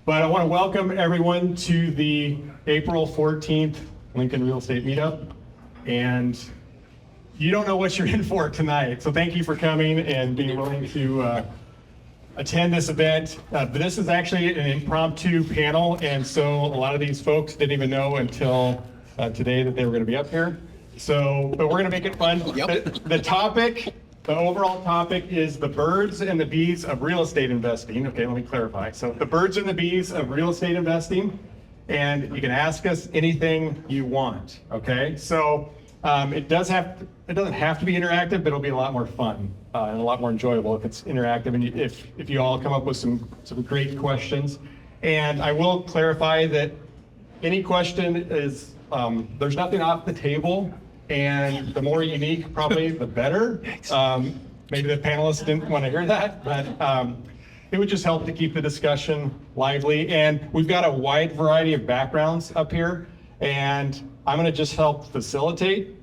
But I want to welcome everyone to the April 14th Lincoln Real Estate Meetup. And you don't know what you're in for tonight, so thank you for coming and being willing to attend this event. This is actually an impromptu panel, and so a lot of these folks didn't even know until today that they were going to be up here. So, but we're going to make it fun. Yep. The overall topic is the birds and the bees of real estate investing. Okay, let me clarify. So the birds and the bees of real estate investing, and you can ask us anything you want. Okay, so it doesn't have to be interactive, but it'll be a lot more fun and a lot more enjoyable if it's interactive and if you all come up with some great questions. And I will clarify that any question is there's nothing off the table. And the more unique, probably the better. Maybe the panelists didn't want to hear that, but it would just help to keep the discussion lively. And we've got a wide variety of backgrounds up here, and I'm going to just help facilitate.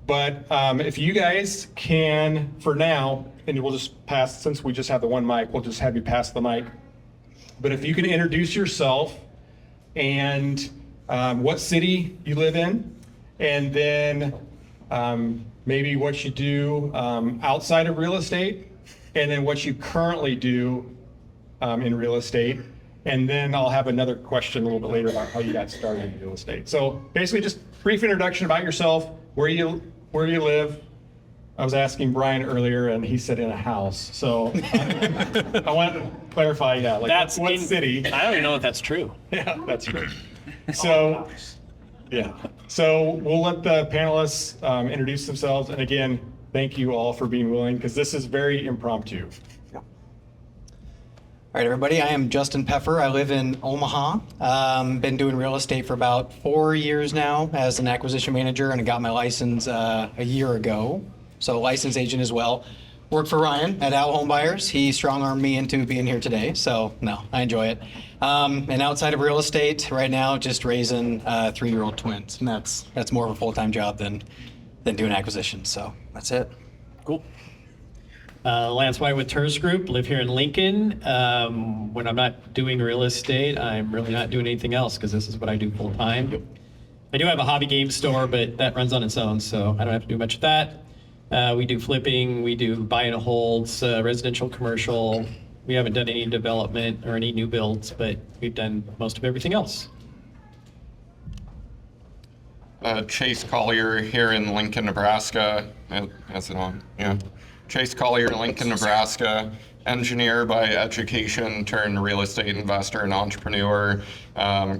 But if you guys can, for now, and we'll just pass, since we just have the one mic, we'll just have you pass the mic. But if you can introduce yourself and what city you live in, and then maybe what you do outside of real estate, and then what you currently do in real estate. And then I'll have another question a little bit later about how you got started in real estate. So basically just brief introduction about yourself, where you live. I was asking Brian earlier and he said in a house. So I want to clarify, like what city? I don't even know if that's true. Yeah, that's true. So, yeah. So we'll let the panelists introduce themselves. And again, thank you all for being willing, because this is very impromptu. All right, everybody. I am Justin Peffer. I live in Omaha. Been doing real estate for about 4 years now as an acquisition manager, and I got my license a year ago. So licensed agent as well. Worked for Ryan at Al Home Buyers. He strong-armed me into being here today, so no, I enjoy it. And outside of real estate, right now, just raising 3-year-old twins, and that's more of a full-time job than doing acquisitions. So that's it. Cool. Lance White with Terz Group, live here in Lincoln. When I'm not doing real estate, I'm really not doing anything else because this is what I do full time. I do have a hobby game store, but that runs on its own, so I don't have to do much of that. We do flipping, we do buy and holds, residential, commercial. We haven't done any development or any new builds, but we've done most of everything else. Chase Collier here in Lincoln, Nebraska. Is it on? Yeah. Chase Collier, Lincoln, Nebraska. Engineer by education turned real estate investor and entrepreneur.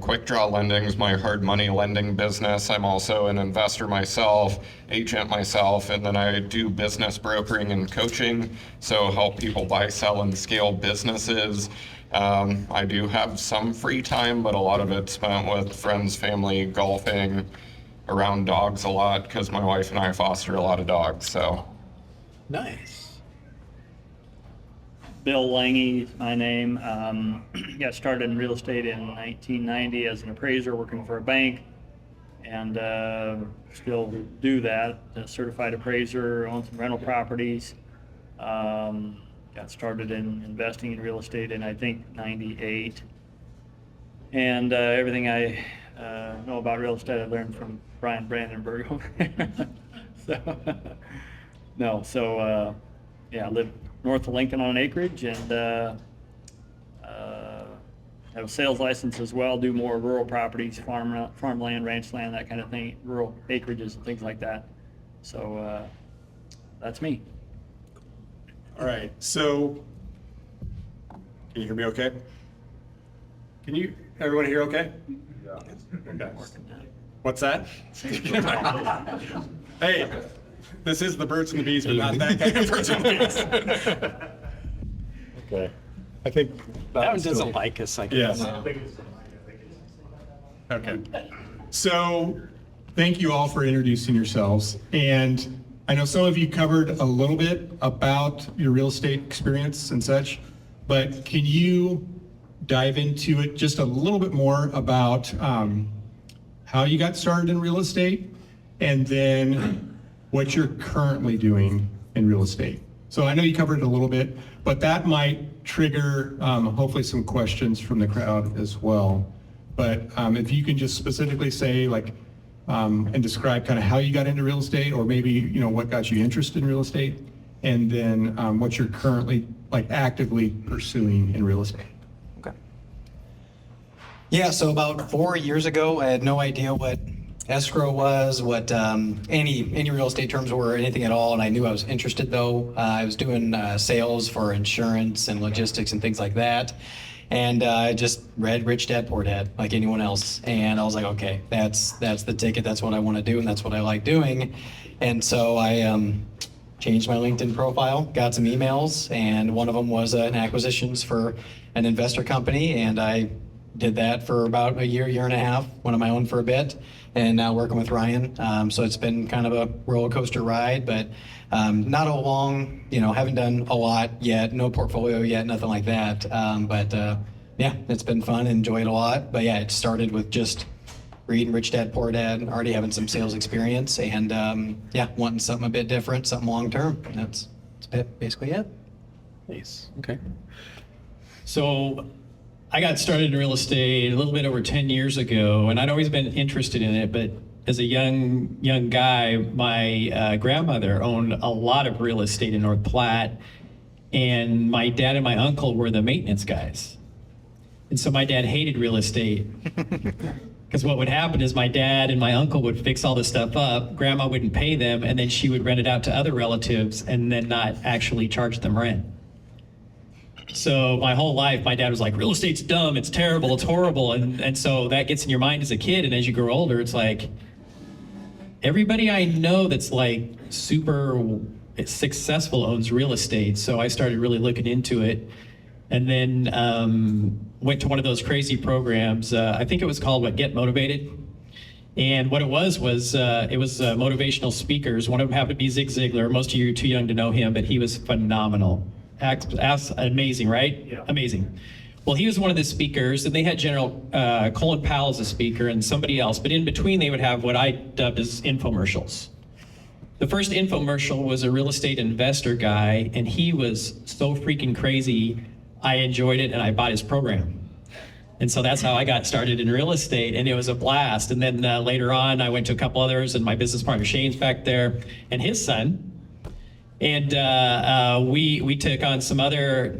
Quick Draw Lending is my hard money lending business. I'm also an investor myself, agent myself, and then I do business brokering and coaching, so help people buy, sell, and scale businesses. I do have some free time, but a lot of it's spent with friends, family, golfing, around dogs a lot, because my wife and I foster a lot of dogs. So. Nice. Bill Lange is my name. Got started in real estate in 1990 as an appraiser working for a bank, and still do that. A certified appraiser, own some rental properties. Got started in investing in real estate in, I think, 98. And everything I know about real estate I learned from Brian Brandenburg. Yeah, I live north of Lincoln on an acreage, and have a sales license as well. Do more rural properties, farmland, ranch land, that kind of thing, rural acreages and things like that. So that's me. All right, so can you hear me okay? Can everyone hear okay? Yeah. Okay. What's that? Hey, this is the birds and the bees, but not that kind of birds and the bees. Okay. I think That one doesn't like us, I guess. Yes. Okay. So thank you all for introducing yourselves. And I know some of you covered a little bit about your real estate experience and such, but can you dive into it just a little bit more about how you got started in real estate, and then what you're currently doing in real estate? So I know you covered it a little bit, but that might trigger hopefully some questions from the crowd as well. But if you can just specifically say like, and describe kind of how you got into real estate, or maybe, you know, what got you interested in real estate, and then what you're currently like actively pursuing in real estate. Okay. Yeah, so about 4 years ago, I had no idea what escrow was, what any real estate terms were, anything at all, and I knew I was interested though. I was doing sales for insurance and logistics and things like that, and I just read Rich Dad Poor Dad like anyone else, and I was like, okay, that's the ticket. That's what I want to do, and that's what I like doing. And so I changed my LinkedIn profile, got some emails, and one of them was an acquisitions for an investor company, and I did that for about a year and a half, went on my own for a bit, and now working with Ryan. So it's been kind of a roller coaster ride, but not a long, haven't done a lot yet, no portfolio yet, nothing like that. But yeah, it's been fun, enjoy it a lot. But yeah, it started with just reading Rich Dad Poor Dad, already having some sales experience, and yeah, wanting something a bit different, something long term. That's basically it. Nice. Okay. So I got started in real estate a little bit over 10 years ago, and I'd always been interested in it. But as a young guy, my grandmother owned a lot of real estate in North Platte, and my dad and my uncle were the maintenance guys. And so my dad hated real estate. Because what would happen is my dad and my uncle would fix all this stuff up, grandma wouldn't pay them, and then she would rent it out to other relatives and then not actually charge them rent. So my whole life, my dad was like, real estate's dumb, it's terrible, it's horrible. And so that gets in your mind as a kid, and as you grow older, it's like, everybody I know that's like super successful owns real estate. So I started really looking into it. And then went to one of those crazy programs. I think it was called Get Motivated. And what it was motivational speakers. One of them happened to be Zig Ziglar. Most of you are too young to know him, but he was phenomenal. Amazing, right? Yeah. Amazing. Well, he was one of the speakers, and they had General Colin Powell as a speaker and somebody else. But in between, they would have what I dubbed as infomercials. The first infomercial was a real estate investor guy, and he was so freaking crazy. I enjoyed it, and I bought his program. And so that's how I got started in real estate, and it was a blast. And then later on, I went to a couple others, and my business partner Shane's back there, and his son. And we took on some other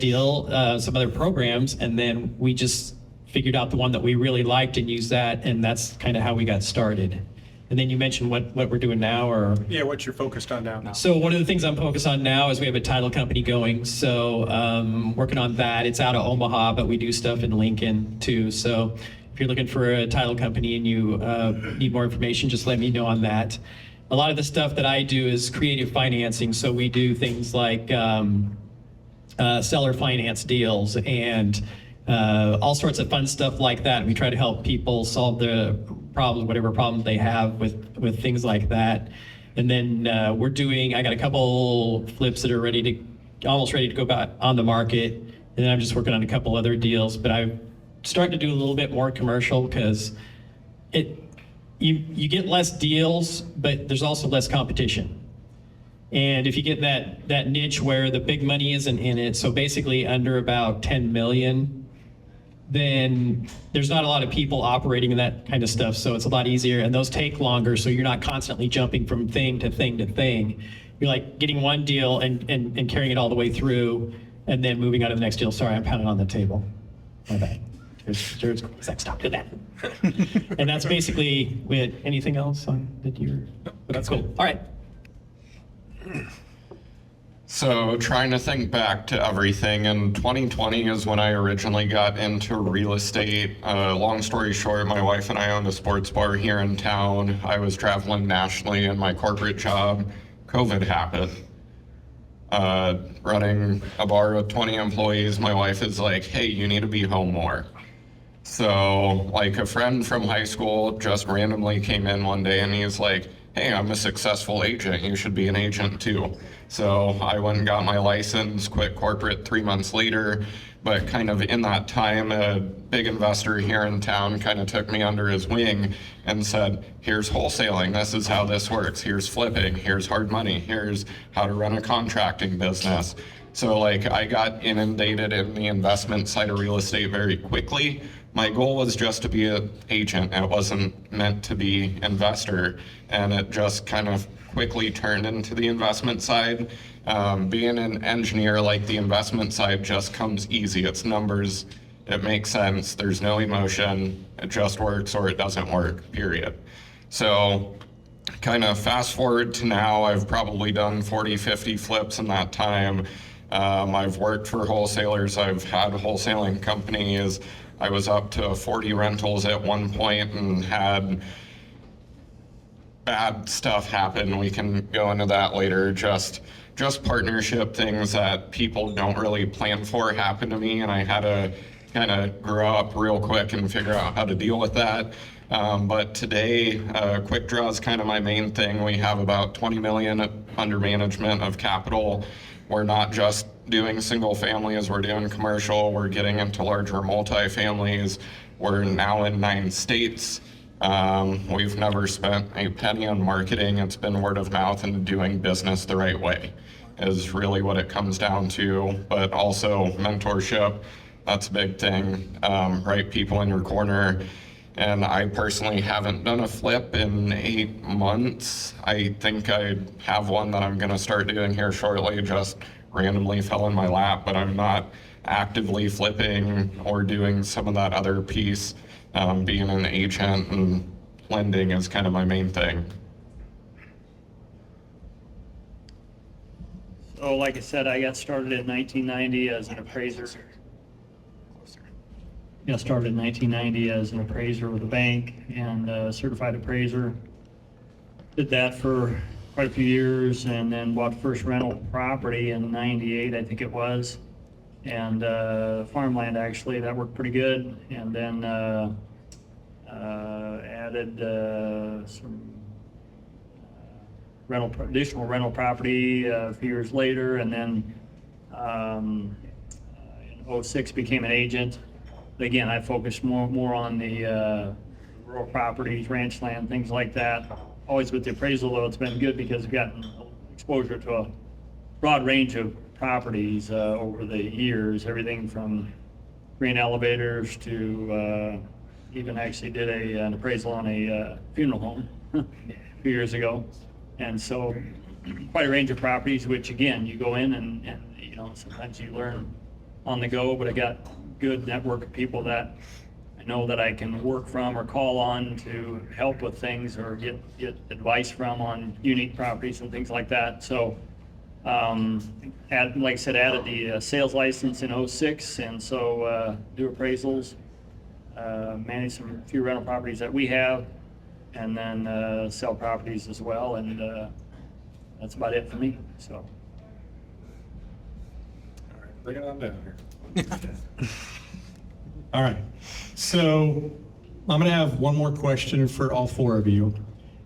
programs, and then we just figured out the one that we really liked and used that, and that's kind of how we got started. And then you mentioned what we're doing now, or? Yeah, what you're focused on now. So one of the things I'm focused on now is we have a title company going. So working on that. It's out of Omaha, but we do stuff in Lincoln too. So if you're looking for a title company and you need more information, just let me know on that. A lot of the stuff that I do is creative financing. So we do things like seller finance deals and all sorts of fun stuff like that. We try to help people solve the problems, whatever problems they have with things like that. And then I got a couple flips that are almost ready to go back on the market. And then I'm just working on a couple other deals, but I'm starting to do a little bit more commercial because you get less deals, but there's also less competition. And if you get that niche where the big money isn't in it, so basically under about 10 million, then there's not a lot of people operating in that kind of stuff, so it's a lot easier, and those take longer, so you're not constantly jumping from thing to thing to thing. You're like getting one deal and carrying it all the way through, and then moving on to the next deal. Sorry, I'm pounding on the table. My bad. Jared's stop doing that. And that's basically it. Anything else on that you're? That's cool. All right. So trying to think back to everything, and 2020 is when I originally got into real estate. Long story short, my wife and I owned a sports bar here in town. I was traveling nationally in my corporate job. COVID happened. Running a bar with 20 employees, my wife is like, hey, you need to be home more. So like a friend from high school just randomly came in one day and he's like, hey, I'm a successful agent. You should be an agent too. So I went and got my license, quit corporate 3 months later. But kind of in that time, a big investor here in town kind of took me under his wing and said, here's wholesaling, this is how this works, here's flipping, here's hard money, here's how to run a contracting business. So like I got inundated in the investment side of real estate very quickly. My goal was just to be an agent. It wasn't meant to be investor. And it just kind of quickly turned into the investment side. Being an engineer, like the investment side just comes easy. It's numbers. It makes sense. There's no emotion. It just works or it doesn't work, period. So kind of fast forward to now, I've probably done 40, 50 flips in that time. I've worked for wholesalers. I've had wholesaling companies. I was up to 40 rentals at one point and had bad stuff happen. We can go into that later. Just partnership things that people don't really plan for happen to me, and I had to kind of grow up real quick and figure out how to deal with that. But today, Quick Draw is kind of my main thing. We have about 20 million under management of capital. We're not just doing single families, we're doing commercial, we're getting into larger multifamilies. We're now in 9 states. We've never spent a penny on marketing. It's been word of mouth and doing business the right way is really what it comes down to. But also mentorship, that's a big thing. Right people in your corner. And I personally haven't done a flip in 8 months. I think I have one that I'm gonna start doing here shortly, just randomly fell in my lap, but I'm not actively flipping or doing some of that other piece. Being an agent and lending is kind of my main thing. So like I said, I got started in 1990 as an appraiser. Got started in 1990 as an appraiser with a bank and a certified appraiser. Did that for quite a few years and then bought the first rental property in 98, I think it was. And farmland actually, that worked pretty good. And then added some additional rental property a few years later, and then in 06 became an agent. But again, I focused more on the rural properties, ranch land, things like that. Always with the appraisal though, it's been good because I've gotten exposure to a broad range of properties over the years, everything from grain elevators to even actually did an appraisal on a funeral home a few years ago. And so quite a range of properties, which again, you go in and you know, sometimes you learn on the go, but I got good network of people that I know that I can work from or call on to help with things or get advice from on unique properties and things like that. So like I said, added the sales license in 06, and so do appraisals, manage a few rental properties that we have, and then sell properties as well, and that's about it for me. So. Bring it on down here. All right, so I'm gonna have one more question for all 4 of you,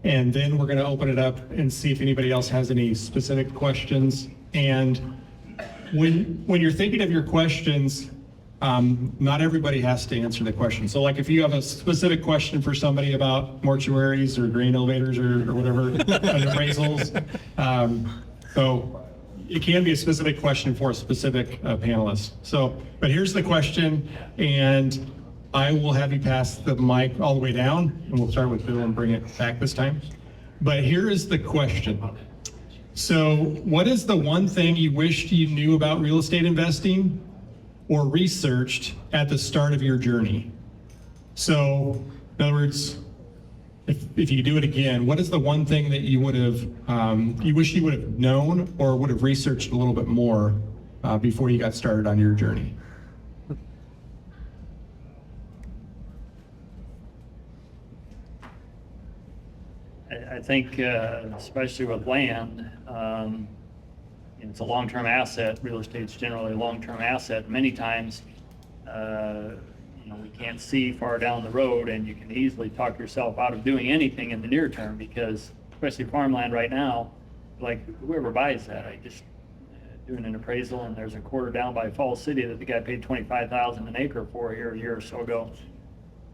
and then we're gonna open it up and see if anybody else has any specific questions. And when you're thinking of your questions, not everybody has to answer the question. So like if you have a specific question for somebody about mortuaries or grain elevators or whatever, and appraisals, so it can be a specific question for a specific panelist. So, but here's the question, and I will have you pass the mic all the way down, and we'll start with Bill and bring it back this time. But here is the question. So what is the one thing you wished you knew about real estate investing or researched at the start of your journey? So in other words, if you could do it again, what is the one thing that you would have, you wish you would have known or would have researched a little bit more before you got started on your journey? I think, especially with land, it's a long-term asset. Real estate's generally a long-term asset. Many times, we can't see far down the road, and you can easily talk yourself out of doing anything in the near term because, especially farmland right now, like whoever buys that, I just doing an appraisal and there's a quarter down by Falls City that the guy paid 25,000 an acre for here a year or so ago.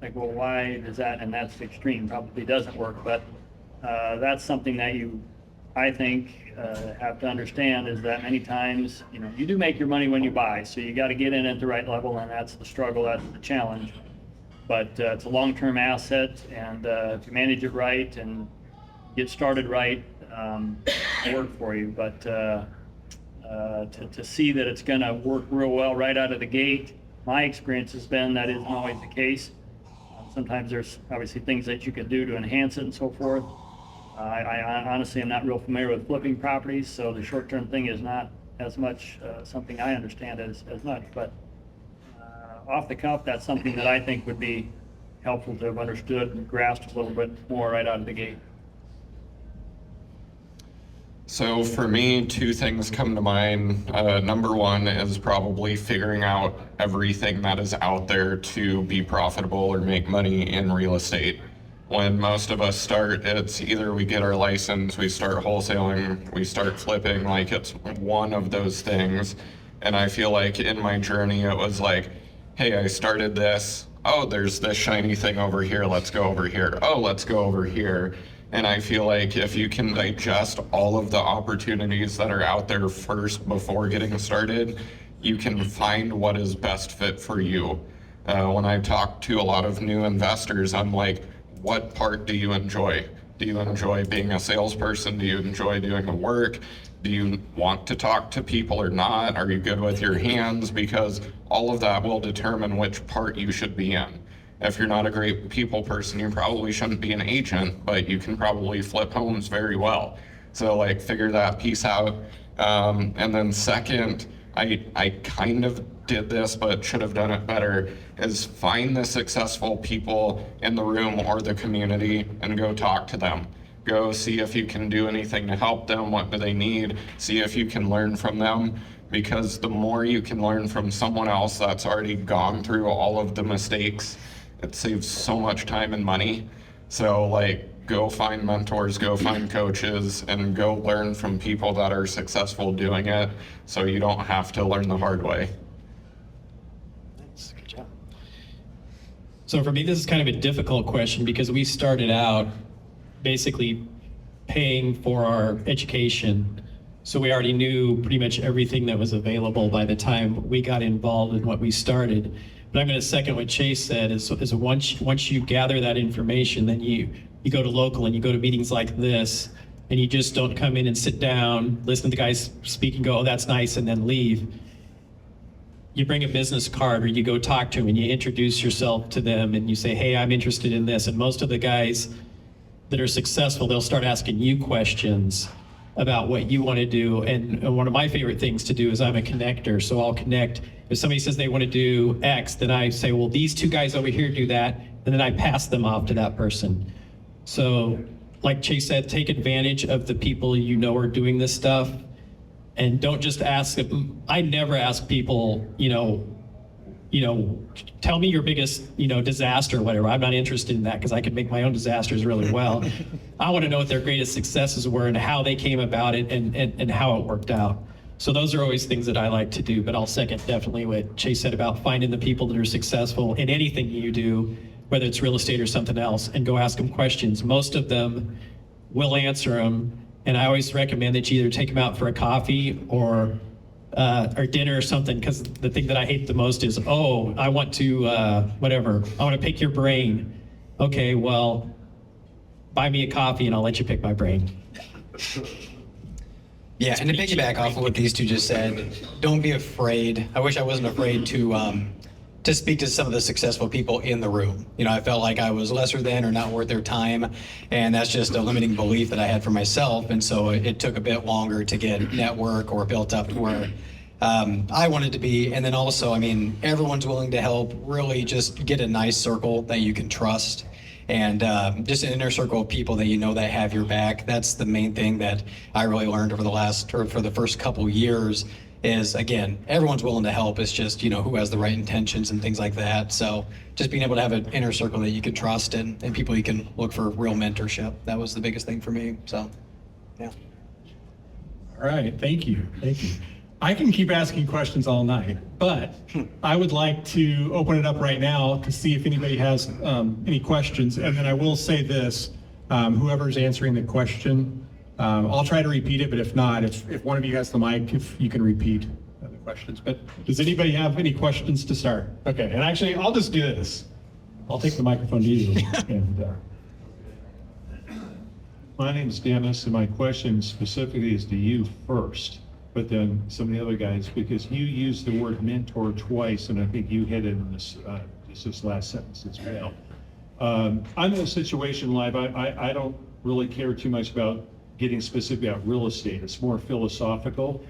Like, well, why does that, and that's extreme, probably doesn't work, but that's something that you, I think, have to understand is that many times, you know, you do make your money when you buy, so you got to get in at the right level, and that's the struggle, that's the challenge. But it's a long-term asset, and if you manage it right and get started right, it'll work for you. But to see that it's going to work real well right out of the gate, my experience has been that isn't always the case. Sometimes there's obviously things that you can do to enhance it and so forth. I honestly am not real familiar with flipping properties, so the short-term thing is not as much something I understand as much. But off the cuff, that's something that I think would be helpful to have understood and grasped a little bit more right out of the gate. So for me, two things come to mind. Number one is probably figuring out everything that is out there to be profitable or make money in real estate. When most of us start, it's either we get our license, we start wholesaling, we start flipping, like it's one of those things. And I feel like in my journey, it was like, hey, I started this. Oh, there's this shiny thing over here. Let's go over here. Oh, let's go over here. And I feel like if you can digest all of the opportunities that are out there first before getting started, you can find what is best fit for you. When I talk to a lot of new investors, I'm like, what part do you enjoy? Do you enjoy being a salesperson? Do you enjoy doing the work? Do you want to talk to people or not? Are you good with your hands? Because all of that will determine which part you should be in. If you're not a great people person, you probably shouldn't be an agent, but you can probably flip homes very well. So like figure that piece out. And then second, I kind of did this, but should have done it better, is find the successful people in the room or the community and go talk to them. Go see if you can do anything to help them. What do they need? See if you can learn from them. Because the more you can learn from someone else that's already gone through all of the mistakes, it saves so much time and money. So like, go find mentors, go find coaches, and go learn from people that are successful doing it so you don't have to learn the hard way. Nice, good job. So for me, this is kind of a difficult question because we started out basically paying for our education. So we already knew pretty much everything that was available by the time we got involved in what we started. But I'm going to second what Chase said is once you gather that information, then you go to local and you go to meetings like this, and you just don't come in and sit down, listen to the guys speak and go, oh, that's nice, and then leave. You bring a business card or you go talk to them and you introduce yourself to them and you say, hey, I'm interested in this. And most of the guys that are successful, they'll start asking you questions about what you want to do. And one of my favorite things to do is I'm a connector. So I'll connect. If somebody says they want to do X, then I say, well, these two guys over here do that. And then I pass them off to that person. So like Chase said, take advantage of the people you know are doing this stuff. And don't just ask. I never ask people, tell me your biggest, disaster or whatever. I'm not interested in that because I can make my own disasters really well. I want to know what their greatest successes were and how they came about it and how it worked out. So those are always things that I like to do, but I'll second definitely what Chase said about finding the people that are successful in anything you do, whether it's real estate or something else, and go ask them questions. Most of them will answer them, and I always recommend that you either take them out for a coffee or dinner or something, because the thing that I hate the most is, oh, I want to, I want to pick your brain. Okay, well, buy me a coffee and I'll let you pick my brain. Yeah, and to piggyback off of what these two just said, don't be afraid. I wish I wasn't afraid to speak to some of the successful people in the room. I felt like I was lesser than or not worth their time, and that's just a limiting belief that I had for myself, and so it took a bit longer to get network or built up to where I wanted to be. And then also, everyone's willing to help. Really just get a nice circle that you can trust, and just an inner circle of people that that have your back. That's the main thing that I really learned for the first couple years is, again, everyone's willing to help. It's just, who has the right intentions and things like that. So just being able to have an inner circle that you can trust and people you can look for real mentorship. That was the biggest thing for me. So, yeah. All right, thank you, thank you. I can keep asking questions all night, but I would like to open it up right now to see if anybody has any questions. And then I will say this, whoever's answering the question, I'll try to repeat it, but if not, if one of you has the mic, if you can repeat the questions. But does anybody have any questions to start? Okay, and actually, I'll just do this. I'll take the microphone to you. And, My name's Dennis, and my question specifically is to you first, but then some of the other guys, because you used the word mentor twice, and I think you hit it in this last sentence as well. I'm in a situation in life, I don't really care too much about getting specific about real estate. It's more philosophical.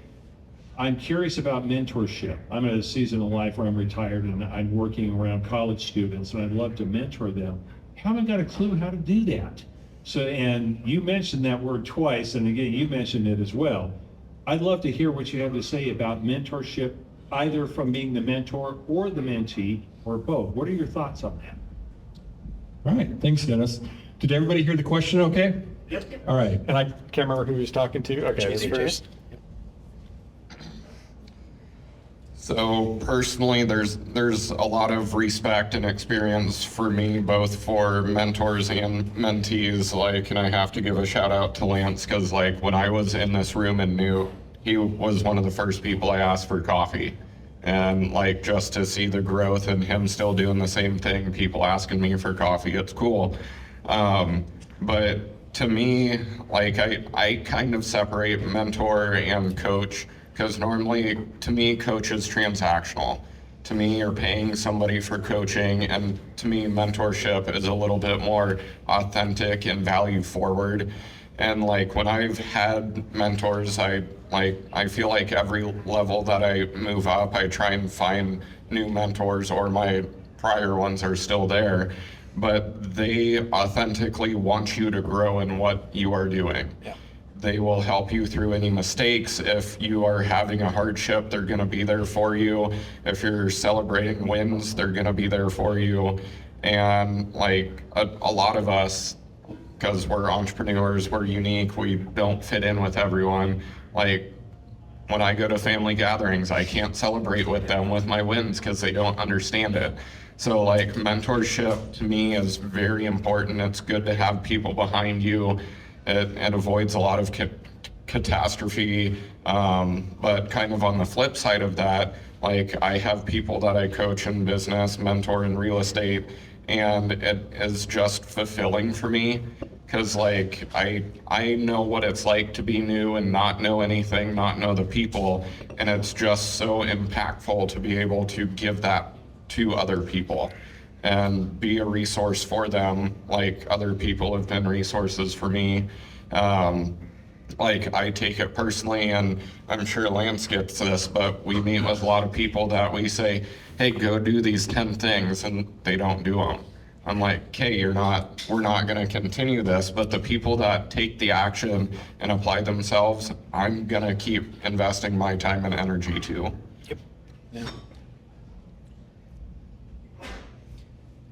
I'm curious about mentorship. I'm at a season of life where I'm retired and I'm working around college students, and I'd love to mentor them. Haven't got a clue how to do that. So, and you mentioned that word twice, and again, you mentioned it as well. I'd love to hear what you have to say about mentorship, either from being the mentor or the mentee, or both. What are your thoughts on that? all right, thanks, Dennis. Did everybody hear the question okay? Yep. All right, and I can't remember who he was talking to. Okay, Chase that's first. So personally, there's a lot of respect and experience for me, both for mentors and mentees. Like, and I have to give a shout out to Lance, because like when I was in this room and knew, he was one of the first people I asked for coffee. And like, just to see the growth and him still doing the same thing, people asking me for coffee, it's cool. But to me, like I kind of separate mentor and coach, because normally, to me, coach is transactional. To me, you're paying somebody for coaching, and to me, mentorship is a little bit more authentic and value forward. And like when I've had mentors, I feel like every level that I move up, I try and find new mentors, or my prior ones are still there, but they authentically want you to grow in what you are doing. Yeah. They will help you through any mistakes. If you are having a hardship, they're going to be there for you. If you're celebrating wins, they're going to be there for you. And like a lot of us, because we're entrepreneurs, we're unique, we don't fit in with everyone. Like when I go to family gatherings, I can't celebrate with them with my wins because they don't understand it. So like mentorship to me is very important. It's good to have people behind you. It avoids a lot of catastrophe, but kind of on the flip side of that, like I have people that I coach in business, mentor in real estate, and it is just fulfilling for me, because like I know what it's like to be new and not know anything, not know the people, and it's just so impactful to be able to give that to other people and be a resource for them, like other people have been resources for me. Like I take it personally, and I'm sure Lance gets this, but we meet with a lot of people that we say, hey, go do these 10 things, and they don't do them. I'm like, okay, we're not going to continue this, but the people that take the action and apply themselves, I'm going to keep investing my time and energy to. Yep. Yeah.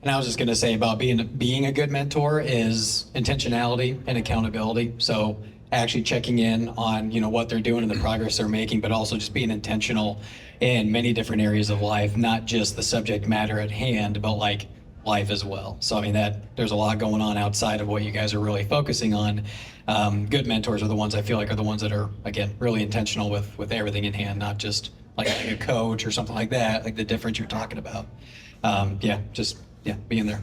And I was just going to say about being a good mentor is intentionality and accountability. So actually checking in on, what they're doing and the progress they're making, but also just being intentional in many different areas of life, not just the subject matter at hand, but like life as well. So I mean there's a lot going on outside of what you guys are really focusing on. Good mentors are the ones I feel like are the ones that are, again, really intentional with everything in hand, not just like a coach or something like that, like the difference you're talking about. Being there.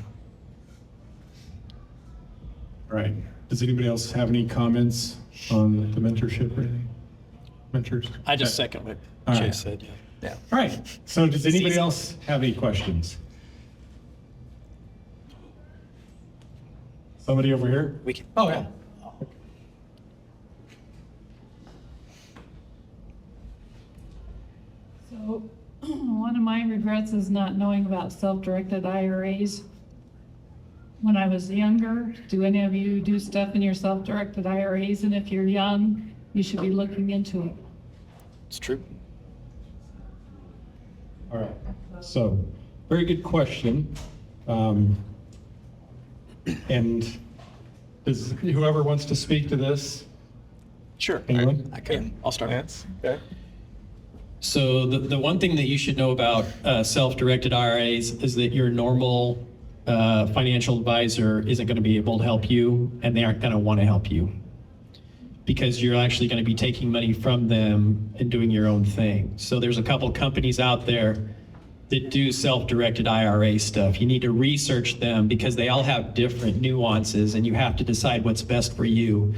All right. Does anybody else have any comments on the mentorship or anything? Mentors? I just second what All Chase right. said. Yeah. Yeah. All right. So does anybody else have any questions? Somebody over here? We can. Oh, yeah. So, one of my regrets is not knowing about self-directed IRAs. When I was younger, do any of you do stuff in your self-directed IRAs? And if you're young, you should be looking into it. It's true. All right. So, very good question. And does whoever wants to speak to this? Sure. Anyone? I can. I'll start. Lance? Okay. So the one thing that you should know about self-directed IRAs is that your normal financial advisor isn't going to be able to help you, and they aren't going to want to help you because you're actually going to be taking money from them and doing your own thing. So there's a couple companies out there that do self-directed IRA stuff. You need to research them because they all have different nuances, and you have to decide what's best for you.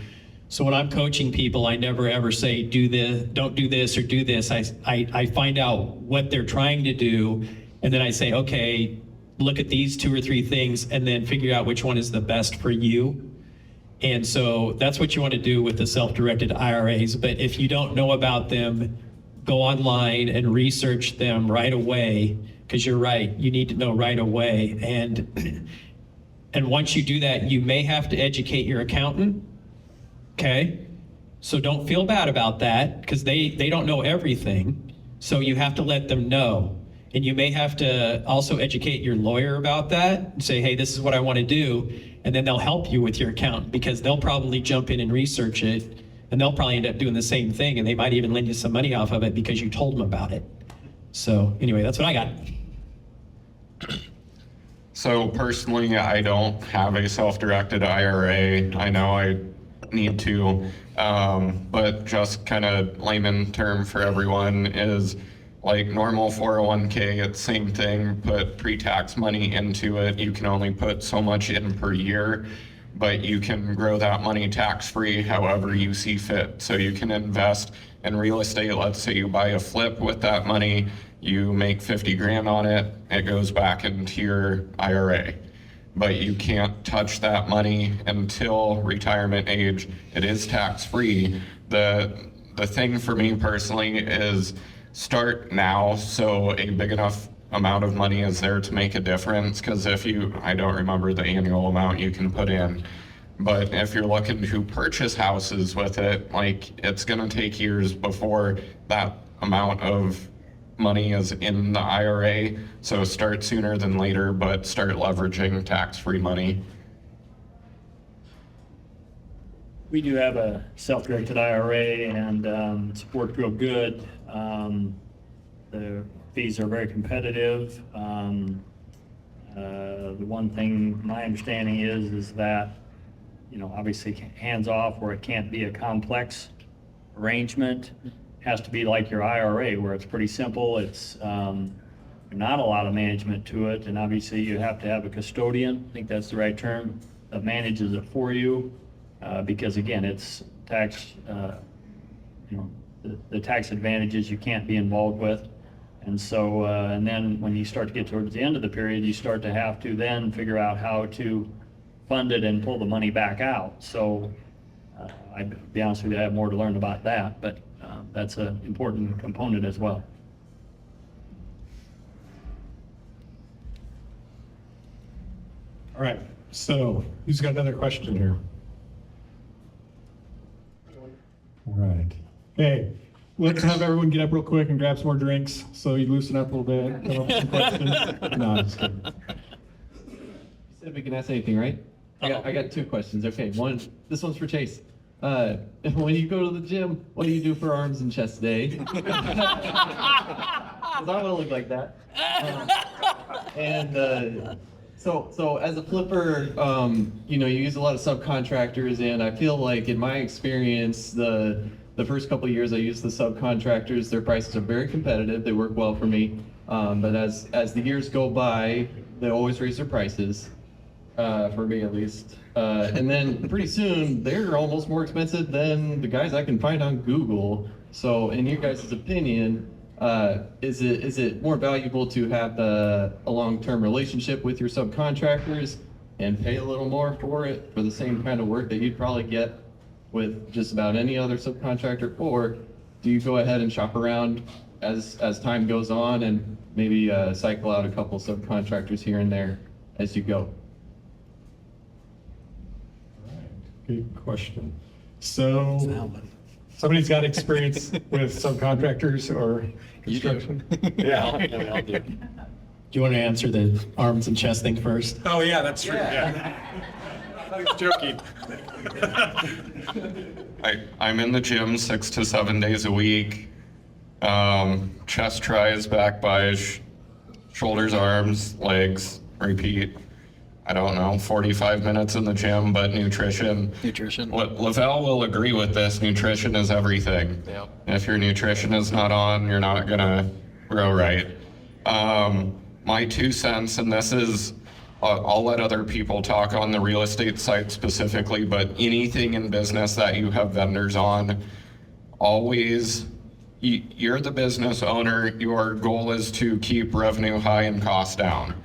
So when I'm coaching people, I never ever say, do this, don't do this, or do this. I find out what they're trying to do, and then I say, okay, look at these 2 or 3 things, and then figure out which one is the best for you. And so that's what you want to do with the self-directed IRAs. But if you don't know about them, go online and research them right away, because you're right, you need to know right away. And once you do that, you may have to educate your accountant. Okay, so don't feel bad about that because they don't know everything. So you have to let them know. And you may have to also educate your lawyer about that and say, hey, this is what I want to do. And then they'll help you with your accountant because they'll probably jump in and research it. And they'll probably end up doing the same thing. And they might even lend you some money off of it because you told them about it. So anyway, that's what I got. So personally, I don't have a self-directed IRA. I know I need to, but just kind of layman term for everyone is like normal 401k, it's same thing, put pre-tax money into it. You can only put so much in per year, but you can grow that money tax-free however you see fit. So you can invest in real estate. Let's say you buy a flip with that money, you make 50 grand on it, it goes back into your IRA. But you can't touch that money until retirement age. It is tax-free. The thing for me personally is start now so a big enough amount of money is there to make a difference. Because I don't remember the annual amount you can put in, but if you're looking to purchase houses with it, like it's gonna take years before that amount of money is in the IRA, so start sooner than later, but start leveraging tax-free money. We do have a self-directed IRA, and it's worked real good. The fees are very competitive. The one thing my understanding is that, obviously hands-off, where it can't be a complex arrangement. Has to be like your IRA, where it's pretty simple. It's not a lot of management to it, and obviously you have to have a custodian, I think that's the right term, that manages it for you, because again, it's tax, the tax advantages you can't be involved with. And so, and then when you start to get towards the end of the period, you start to have to then figure out how to fund it and pull the money back out. So I'd be honest with you, I have more to learn about that, but that's an important component as well. All right, so who's got another question here? All right. Hey, let's have everyone get up real quick and grab some more drinks so you loosen up a little bit. Come up with some questions. No, I'm just kidding. You said we can ask anything, right? I got 2 questions. Okay, this one's for Chase. When you go to the gym, what do you do for arms and chest day? Because I want to look like that. So as a flipper, you use a lot of subcontractors, and I feel like in my experience, the first couple of years I used the subcontractors, their prices are very competitive. They work well for me. But as the years go by, they always raise their prices, for me at least. And then pretty soon, they're almost more expensive than the guys I can find on Google. So in your guys' opinion, is it more valuable to have a long-term relationship with your subcontractors and pay a little more for it for the same kind of work that you'd probably get with just about any other subcontractor? Or do you go ahead and shop around as time goes on and maybe cycle out a couple subcontractors here and there as you go? Good question. So, somebody's got experience with subcontractors or construction? Yeah. Do you want to answer the arms and chest thing first? Oh, yeah, that's true, yeah. Joking. I'm in the gym 6 to 7 days a week. Chest tries, back buys, shoulders, arms, legs, repeat. I don't know, 45 minutes in the gym, but nutrition. Nutrition. Lavelle will agree with this. Nutrition is everything. Yep. If your nutrition is not on, you're not gonna grow right. My 2 cents, and this is, I'll let other people talk on the real estate side specifically, but anything in business that you have vendors on, always, you're the business owner. Your goal is to keep revenue high and costs down.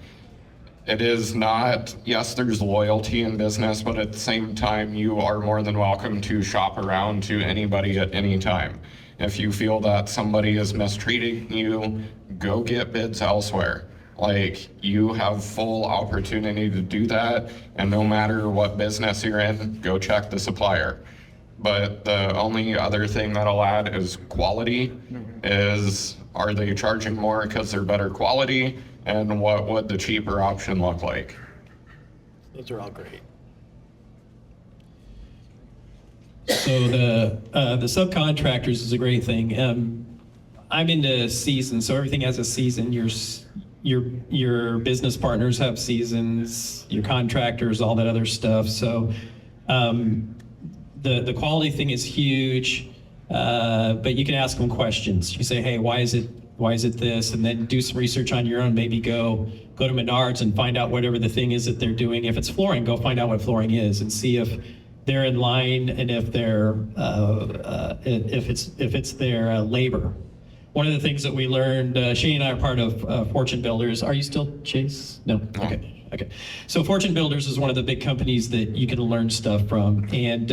It is not, yes, there's loyalty in business, but at the same time, you are more than welcome to shop around to anybody at any time. If you feel that somebody is mistreating you, go get bids elsewhere. Like, you have full opportunity to do that, and no matter what business you're in, go check the supplier. But the only other thing that I'll add is quality. Is, are they charging more because they're better quality? And what would the cheaper option look like? Those are all great. So the subcontractors is a great thing. I'm into seasons, so everything has a season. Your business partners have seasons, your contractors, all that other stuff. So the quality thing is huge, but you can ask them questions. You say, hey, why is it this? And then do some research on your own. Maybe go to Menards and find out whatever the thing is that they're doing. If it's flooring, go find out what flooring is and see if they're in line and if they're if it's their labor. One of the things that we learned, Shane and I are part of Fortune Builders. Are you still Chase? No. Okay. Okay. So Fortune Builders is one of the big companies that you can learn stuff from, and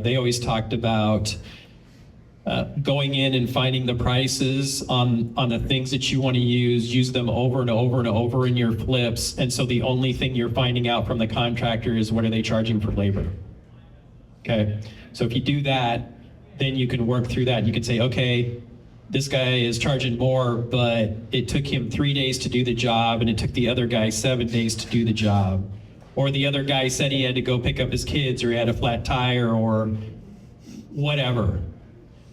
they always talked about going in and finding the prices on the things that you want to use them over and over and over in your flips. And so the only thing you're finding out from the contractor is what are they charging for labor. Okay. So if you do that, then you can work through that. You can say, okay, this guy is charging more, but it took him 3 days to do the job and it took the other guy 7 days to do the job. Or the other guy said he had to go pick up his kids or he had a flat tire or whatever.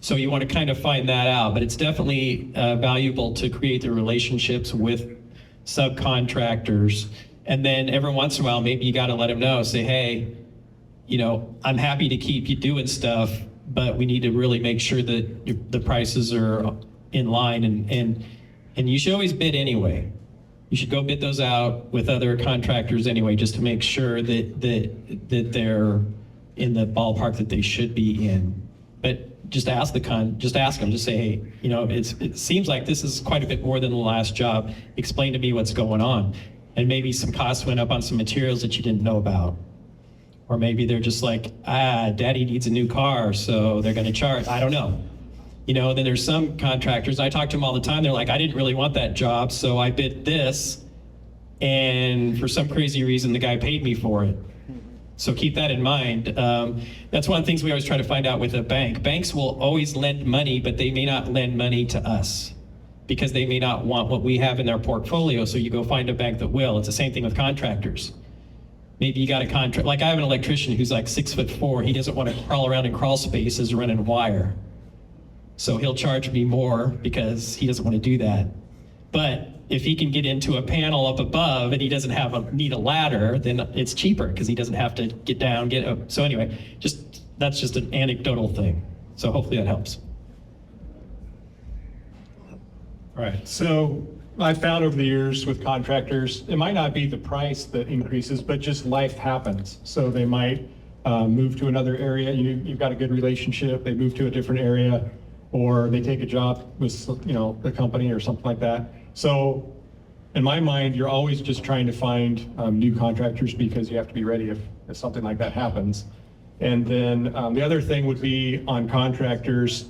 So you want to kind of find that out, but it's definitely valuable to create the relationships with subcontractors. And then every once in a while, maybe you got to let them know, say, hey, you know, I'm happy to keep you doing stuff, but we need to really make sure that the prices are in line, and you should always bid anyway. You should go bid those out with other contractors anyway, just to make sure that they're in the ballpark that they should be in. But just ask them, just say, hey, you know, it seems like this is quite a bit more than the last job. Explain to me what's going on. And maybe some costs went up on some materials that you didn't know about. Or maybe they're just like, daddy needs a new car, so they're going to charge. I don't know. You know, then there's some contractors, I talk to them all the time, they're like, I didn't really want that job, so I bid this, and for some crazy reason, the guy paid me for it. So keep that in mind. That's one of the things we always try to find out with a bank. Banks will always lend money, but they may not lend money to us because they may not want what we have in their portfolio, so you go find a bank that will. It's the same thing with contractors. Maybe you got a contract, like I have an electrician who's like 6'4". He doesn't want to crawl around in crawl spaces running wire. So he'll charge me more because he doesn't want to do that. But if he can get into a panel up above and he doesn't need a ladder, then it's cheaper because he doesn't have to get down, get up. So anyway, that's just an anecdotal thing. So hopefully that helps. All right, so I've found over the years with contractors, it might not be the price that increases, but just life happens. So they might move to another area. You've got a good relationship. They move to a different area, or they take a job with the company or something like that. So in my mind, you're always just trying to find new contractors because you have to be ready if something like that happens. And then the other thing would be on contractors.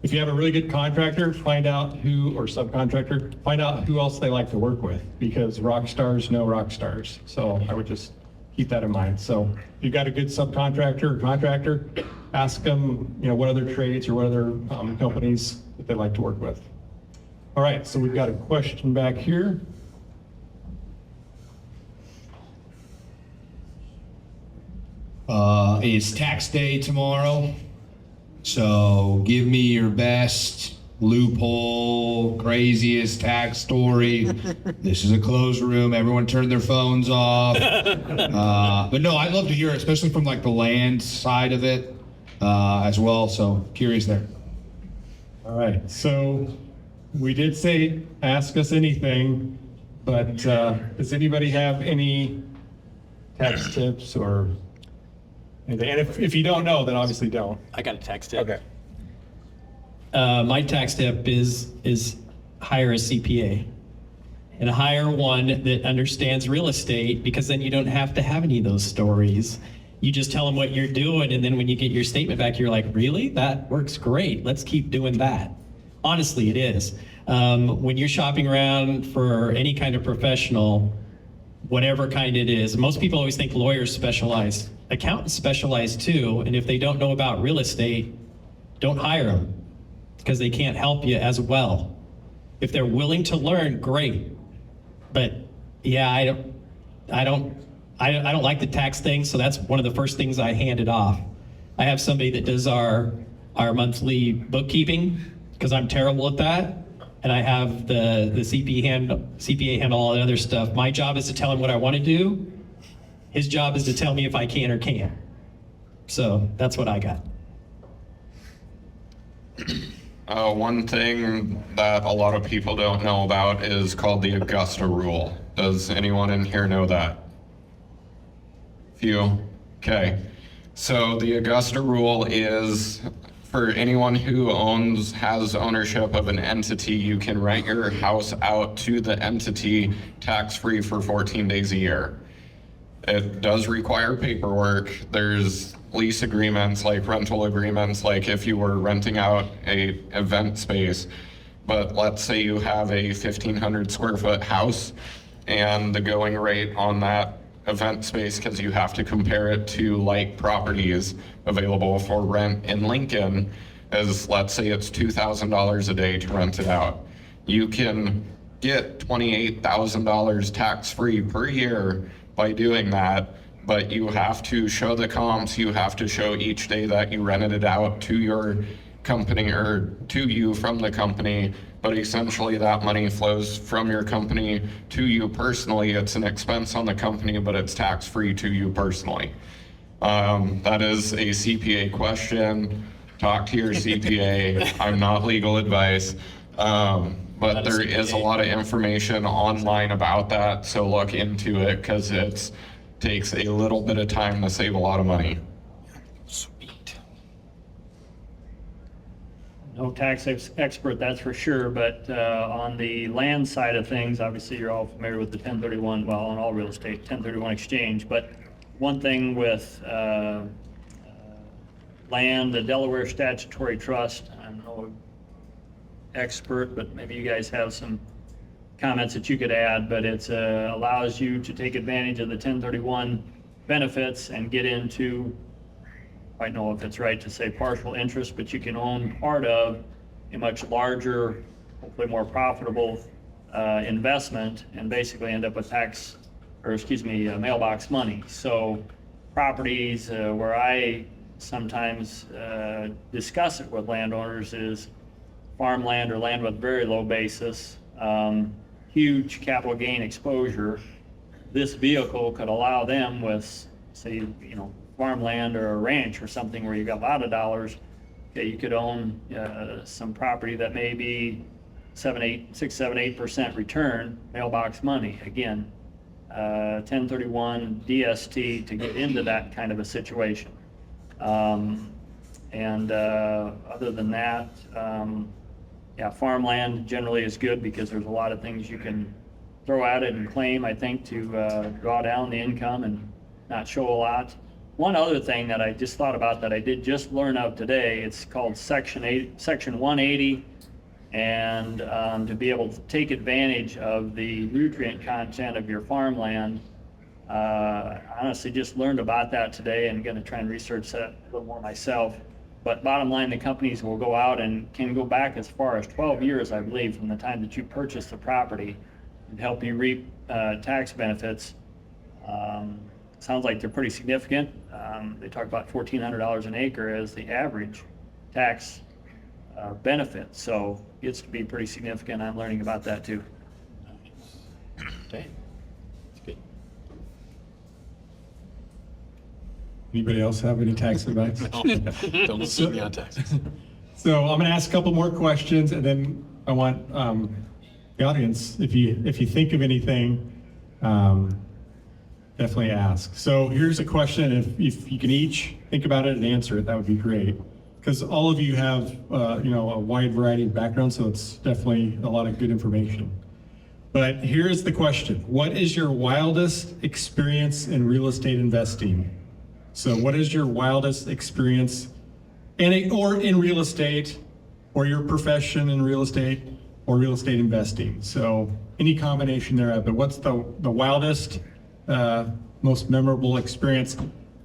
If you have a really good contractor, find out or subcontractor, find out who else they like to work with, because rock stars know rock stars. So I would just keep that in mind. So if you've got a good subcontractor or contractor, ask them, what other trades or what other companies that they like to work with. All right, so we've got a question back here. It's tax day tomorrow, so give me your best loophole, craziest tax story. This is a closed room. Everyone turn their phones off. But no, I'd love to hear it, especially from like the land side of it as well. So curious there. All right, so we did say, ask us anything, but does anybody have any tax tips or anything? And if you don't know, then obviously don't. I got a tax tip. Okay. My tax tip is hire a CPA and hire one that understands real estate, because then you don't have to have any of those stories. You just tell them what you're doing, and then when you get your statement back, you're like, really? That works great. Let's keep doing that. Honestly, it is. When you're shopping around for any kind of professional, whatever kind it is, most people always think lawyers specialize. Accountants specialize too, and if they don't know about real estate, don't hire them, because they can't help you as well. If they're willing to learn, great. But yeah, I don't like the tax thing, so that's one of the first things I handed off. I have somebody that does our monthly bookkeeping, because I'm terrible at that. And I have the CPA handle all that other stuff. My job is to tell him what I want to do. His job is to tell me if I can or can't. So that's what I got. One thing that a lot of people don't know about is called the Augusta Rule. Does anyone in here know that? Few? Okay. So the Augusta Rule is for anyone who has ownership of an entity, you can rent your house out to the entity tax-free for 14 days a year. It does require paperwork. There's lease agreements, like rental agreements, like if you were renting out a event space. But let's say you have a 1,500 square foot house, and the going rate on that event space, because you have to compare it to like properties available for rent in Lincoln, is, let's say it's $2,000 a day to rent it out. You can get $28,000 tax-free per year by doing that, but you have to show the comps. You have to show each day that you rented it out to your company or to you from the company. But essentially that money flows from your company to you personally. It's an expense on the company, but it's tax-free to you personally. That is a CPA question. Talk to your CPA. I'm not legal advice. But there is a lot of information online about that, so look into it, because it takes a little bit of time to save a lot of money. Sweet. No tax expert, that's for sure, but on the land side of things, obviously you're all familiar with the 1031, well, on all real estate, 1031 exchange, but one thing with land, the Delaware Statutory Trust, I'm no expert, but maybe you guys have some comments that you could add, but it allows you to take advantage of the 1031 benefits and get into, I don't know if it's right to say partial interest, but you can own part of a much larger, hopefully more profitable investment, and basically end up with mailbox money. So properties where I sometimes discuss it with landowners is farmland or land with very low basis, huge capital gain exposure. This vehicle could allow them with, say, farmland or a ranch or something where you got a lot of dollars. Okay, you could own some property that may be 6, 7, 8% return, mailbox money. Again, 1031 DST to get into that kind of a situation. Other than that, farmland generally is good because there's a lot of things you can throw at it and claim, I think, to draw down the income and not show a lot. One other thing that I just thought about that I did just learn of today, it's called Section 180, and to be able to take advantage of the nutrient content of your farmland. I honestly just learned about that today and going to try and research that a little more myself. But bottom line, the companies will go out and can go back as far as 12 years, I believe, from the time that you purchase the property and help you reap tax benefits. sounds like they're pretty significant. They talk about $1,400 an acre as the average tax benefit, so it's to be pretty significant. I'm learning about that too. Okay. That's good. Anybody else have any tax advice? Don't listen to me on taxes. So I'm going to ask a couple more questions, and then I want the audience, if you think of anything, definitely ask. So here's a question. If you can each think about it and answer it, that would be great. Because all of you have a wide variety of backgrounds, so it's definitely a lot of good information. But here's the question: what is your wildest experience in real estate investing? So what is your wildest experience or in real estate, or your profession in real estate, or real estate investing? So any combination thereof, but what's the wildest, most memorable experience?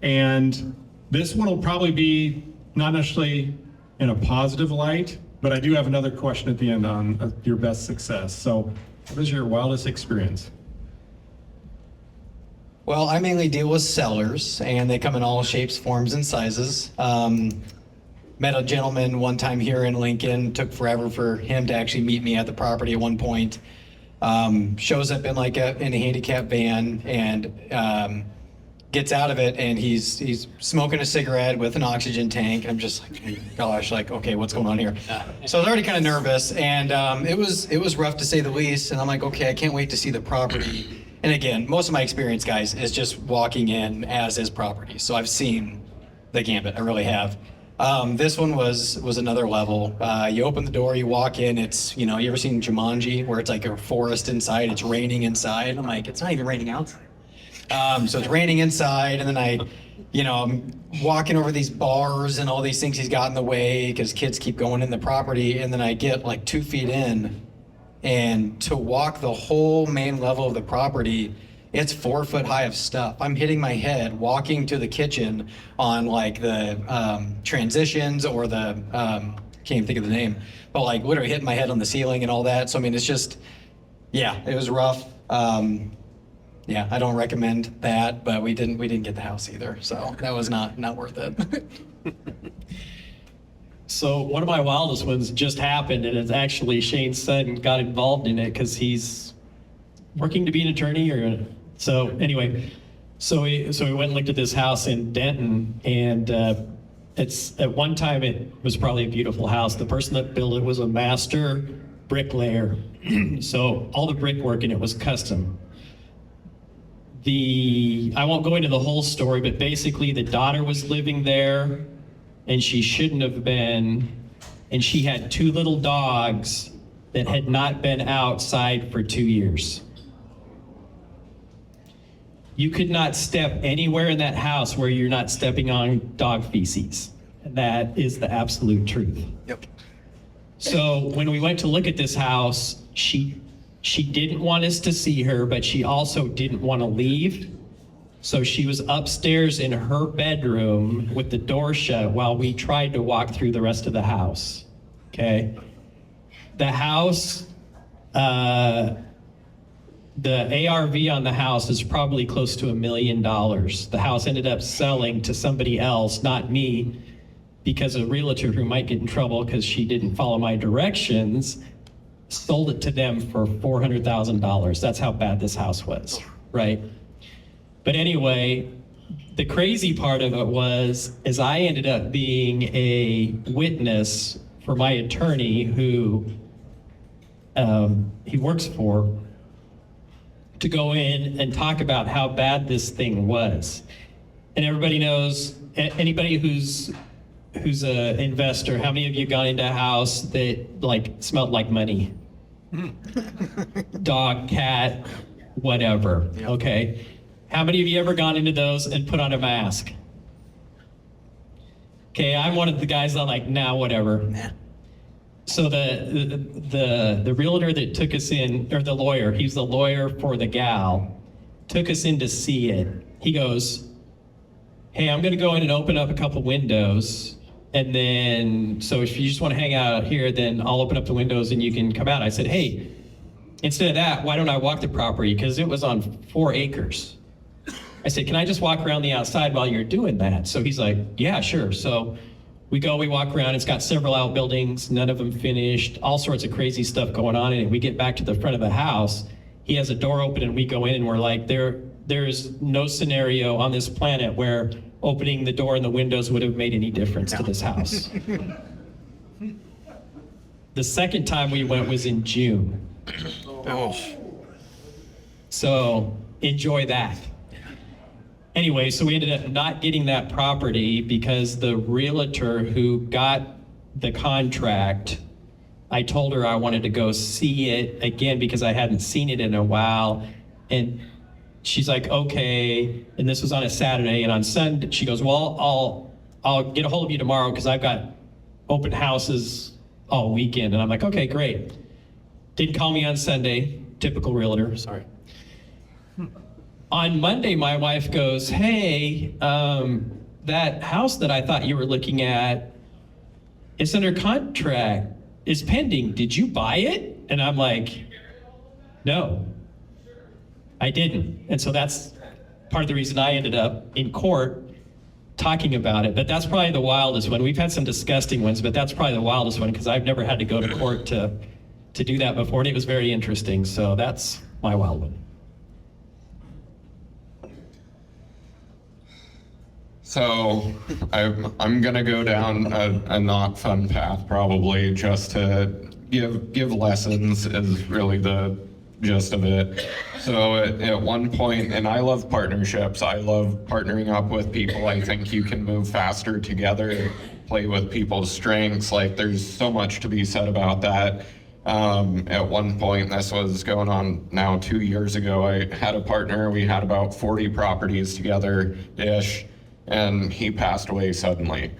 And this one will probably be not necessarily in a positive light, but I do have another question at the end on your best success. So what is your wildest experience? Well, I mainly deal with sellers, and they come in all shapes, forms, and sizes. Met a gentleman one time here in Lincoln. Took forever for him to actually meet me at the property at one point. Shows up in in a handicap van and gets out of it, and he's smoking a cigarette with an oxygen tank. I'm just like, gosh, okay, what's going on here? So I was already kind of nervous, and it was rough to say the least. And I'm like, okay, I can't wait to see the property. And again, most of my experience, guys, is just walking in as is property. So I've seen the gambit, I really have. This one was another level. You open the door, you walk in, it's, you ever seen Jumanji, where it's like a forest inside, it's raining inside? I'm like, it's not even raining outside. So it's raining inside, and then I'm walking over these bars and all these things he's got in the way because kids keep going in the property, and then I get like 2 feet in, and to walk the whole main level of the property, it's 4 foot high of stuff. I'm hitting my head walking to the kitchen on like the transitions or the, can't even think of the name, but like literally hitting my head on the ceiling and all that. So I mean, it's just, yeah, it was rough. Yeah, I don't recommend that, but we didn't get the house either, so that was not worth it. So one of my wildest ones just happened, and it's actually Shane's son got involved in it because he's working to be an attorney. So anyway, so we went and looked at this house in Denton, and it's at one time it was probably a beautiful house. The person that built it was a master bricklayer, so all the brickwork in it was custom. I won't go into the whole story, but basically the daughter was living there, and she shouldn't have been, and she had 2 little dogs that had not been outside for 2 years. You could not step anywhere in that house where you're not stepping on dog feces. That is the absolute truth. Yep. So when we went to look at this house, she didn't want us to see her, but she also didn't want to leave. So she was upstairs in her bedroom with the door shut while we tried to walk through the rest of the house. Okay. The house, the ARV on the house is probably close to $1 million. The house ended up selling to somebody else, not me, because a realtor who might get in trouble because she didn't follow my directions sold it to them for $400,000. That's how bad this house was, right? But anyway, the crazy part of it is I ended up being a witness for my attorney who he works for, to go in and talk about how bad this thing was. And everybody knows, anybody who's an investor, how many of you got into a house that like smelled like money? Dog, cat, whatever, okay? How many of you ever gone into those and put on a mask? Okay, I'm one of the guys that like, nah, whatever. So the realtor that took us in, or the lawyer, he's the lawyer for the gal, took us in to see it. He goes, hey, I'm gonna go in and open up a couple windows, and then, so if you just wanna hang out here, then I'll open up the windows and you can come out. I said, hey, instead of that, why don't I walk the property? Because it was on 4 acres. I said, can I just walk around the outside while you're doing that? So he's like, yeah, sure. So we walk around. It's got several outbuildings, none of them finished, all sorts of crazy stuff going on. And we get back to the front of the house. He has a door open and we go in and we're like, there's no scenario on this planet where opening the door and the windows would have made any difference to this house. The second time we went was in June. Oh. So enjoy that. Anyway, so we ended up not getting that property because the realtor who got the contract, I told her I wanted to go see it again because I hadn't seen it in a while. And she's like, okay. And this was on a Saturday. And on Sunday, she goes, well, I'll get a hold of you tomorrow because I've got open houses all weekend. And I'm like, okay, great. Didn't call me on Sunday. Typical realtor, sorry. On Monday, my wife goes, hey, that house that I thought you were looking at, it's under contract, is pending. Did you buy it? And I'm like, no, I didn't. And so that's part of the reason I ended up in court talking about it. But that's probably the wildest one. We've had some disgusting ones, but that's probably the wildest one because I've never had to go to court to do that before. And it was very interesting. So that's my wild one. So I'm gonna go down a not fun path probably just to give lessons is really the gist of it. So at one point, and I love partnerships. I love partnering up with people. I think you can move faster together, play with people's strengths. Like there's so much to be said about that. At one point, this was going on now 2 years ago, I had a partner. We had about 40 properties together-ish. And he passed away suddenly.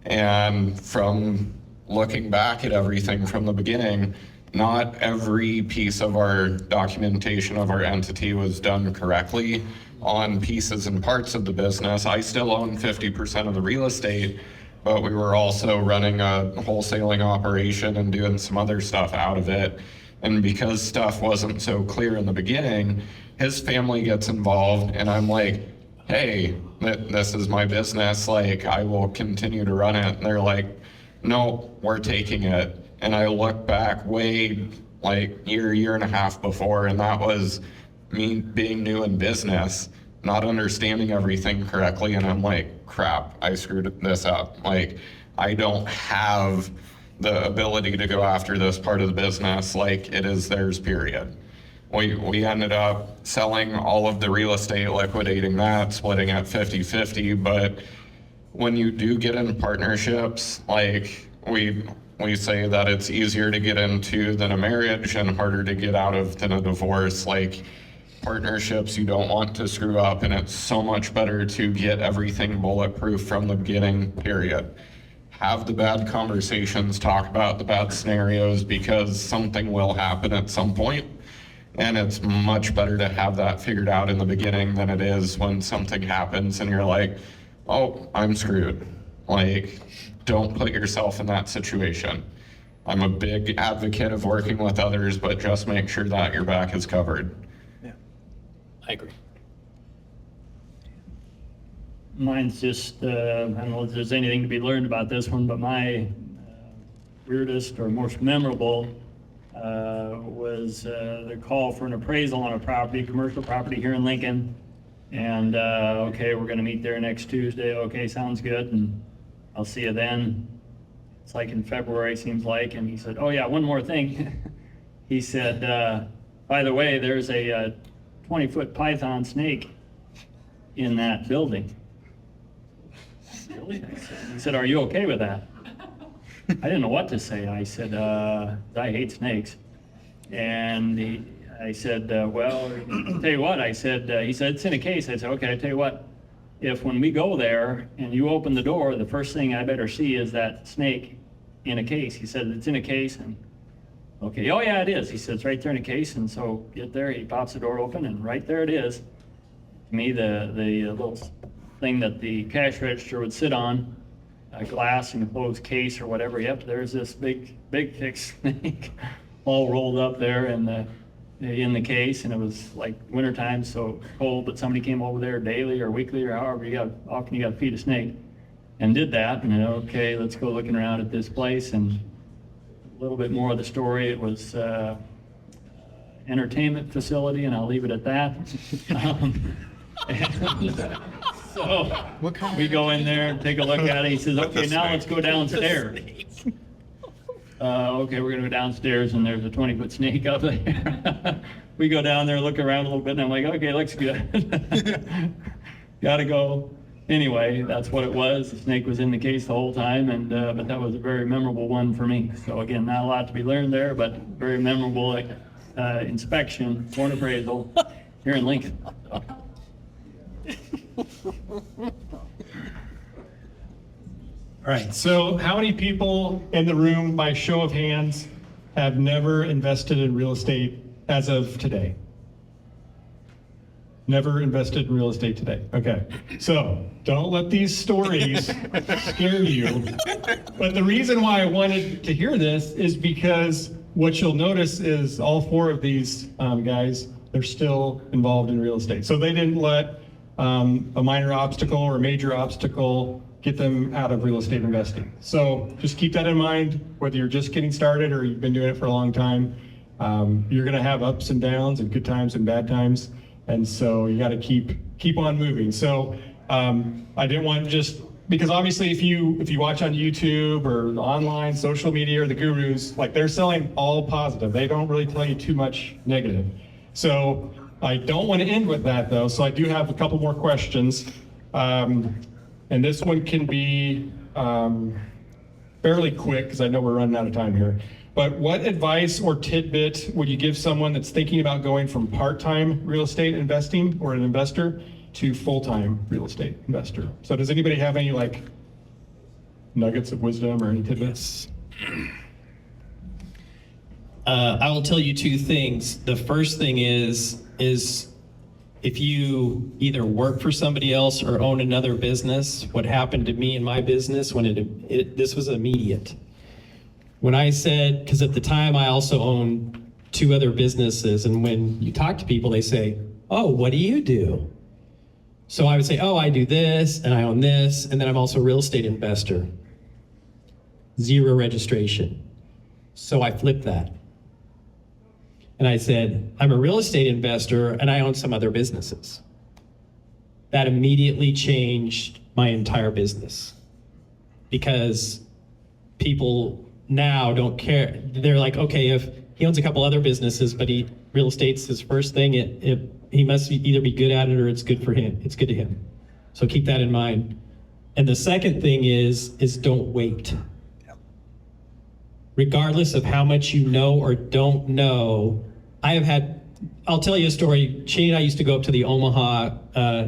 And from looking back at everything from the beginning, not every piece of our documentation of our entity was done correctly on pieces and parts of the business. I still own 50% of the real estate, but we were also running a wholesaling operation and doing some other stuff out of it. And because stuff wasn't so clear in the beginning, his family gets involved, and I'm like, hey, this is my business, like, I will continue to run it. And they're like, no, we're taking it. And I look back way, like, year and a half before, and that was me being new in business, not understanding everything correctly, and I'm like, crap, I screwed this up. Like, I don't have the ability to go after this part of the business like it is theirs, period. We ended up selling all of the real estate, liquidating that, splitting at 50-50. But when you do get in partnerships, like we say that it's easier to get into than a marriage and harder to get out of than a divorce. Like partnerships, you don't want to screw up, and it's so much better to get everything bulletproof from the beginning, period. Have the bad conversations, talk about the bad scenarios, because something will happen at some point. And it's much better to have that figured out in the beginning than it is when something happens and you're like, oh, I'm screwed. Like, don't put yourself in that situation. I'm a big advocate of working with others, but just make sure that your back is covered. Yeah, I agree. Mine's just, I don't know if there's anything to be learned about this one, but my weirdest or most memorable was the call for an appraisal on a property, commercial property here in Lincoln. And okay, we're gonna meet there next Tuesday. Okay, sounds good. And I'll see you then. It's like in February, seems like. And he said, oh yeah, one more thing. He said, by the way, there's a 20-foot python snake in that building. Really? He said, are you okay with that? I didn't know what to say. I said, I hate snakes. And I said, well, I'll tell you what, I said, he said, it's in a case. I said, okay, I'll tell you what, if when we go there and you open the door, the first thing I better see is that snake in a case. He said, it's in a case. And okay, oh yeah, it is. He said, it's right there in a case. And so get there, he pops the door open, and right there it is. To me, the little thing that the cash register would sit on, a glass and closed case or whatever. Yep, there's this big thick snake all rolled up there, and in the case, and it was like wintertime, so cold, but somebody came over there daily or weekly or however often you got to feed a snake, and did that. And then, okay, let's go looking around at this place, and a little bit more of the story. It was entertainment facility, and I'll leave it at that. And, so we go in there and take a look at it. He says, okay, now let's go downstairs. Okay, we're gonna go downstairs, and there's a 20-foot snake up there. We go down there, look around a little bit, and I'm like, okay, looks good. Gotta go. Anyway, that's what it was. The snake was in the case the whole time, and but that was a very memorable one for me. So again, not a lot to be learned there, but very memorable inspection, for an appraisal here in Lincoln. All right, so how many people in the room, by show of hands, have never invested in real estate as of today? Never invested in real estate today. Okay, so don't let these stories scare you. But the reason why I wanted to hear this is because what you'll notice is all four of these guys, they're still involved in real estate. So they didn't let a minor obstacle or a major obstacle get them out of real estate investing. So just keep that in mind, whether you're just getting started or you've been doing it for a long time. You're gonna have ups and downs and good times and bad times. And so you gotta keep on moving. So I didn't want just, because obviously if you watch on YouTube or online, social media, or the gurus, like they're selling all positive. They don't really tell you too much negative. So I don't want to end with that though. So I do have a couple more questions. And this one can be fairly quick because I know we're running out of time here. But what advice or tidbit would you give someone that's thinking about going from part-time real estate investing or an investor to full-time real estate investor? So does anybody have any like nuggets of wisdom or any tidbits? I will tell you two things. The first thing is if you either work for somebody else or own another business, what happened to me in my business when this was immediate. When I said, because at the time I also owned two other businesses, and when you talk to people, they say, oh, what do you do? So I would say, oh, I do this, and I own this, and then I'm also a real estate investor. 0 registration. So I flipped that. And I said, I'm a real estate investor and I own some other businesses. That immediately changed my entire business because people now don't care. They're like, okay, if he owns a couple other businesses, but real estate's his first thing, he must either be good at it or it's good for him. It's good to him. So keep that in mind. And the second thing is don't wait. Regardless of how much you know or don't know, I'll tell you a story. Shane and I used to go up to the Omaha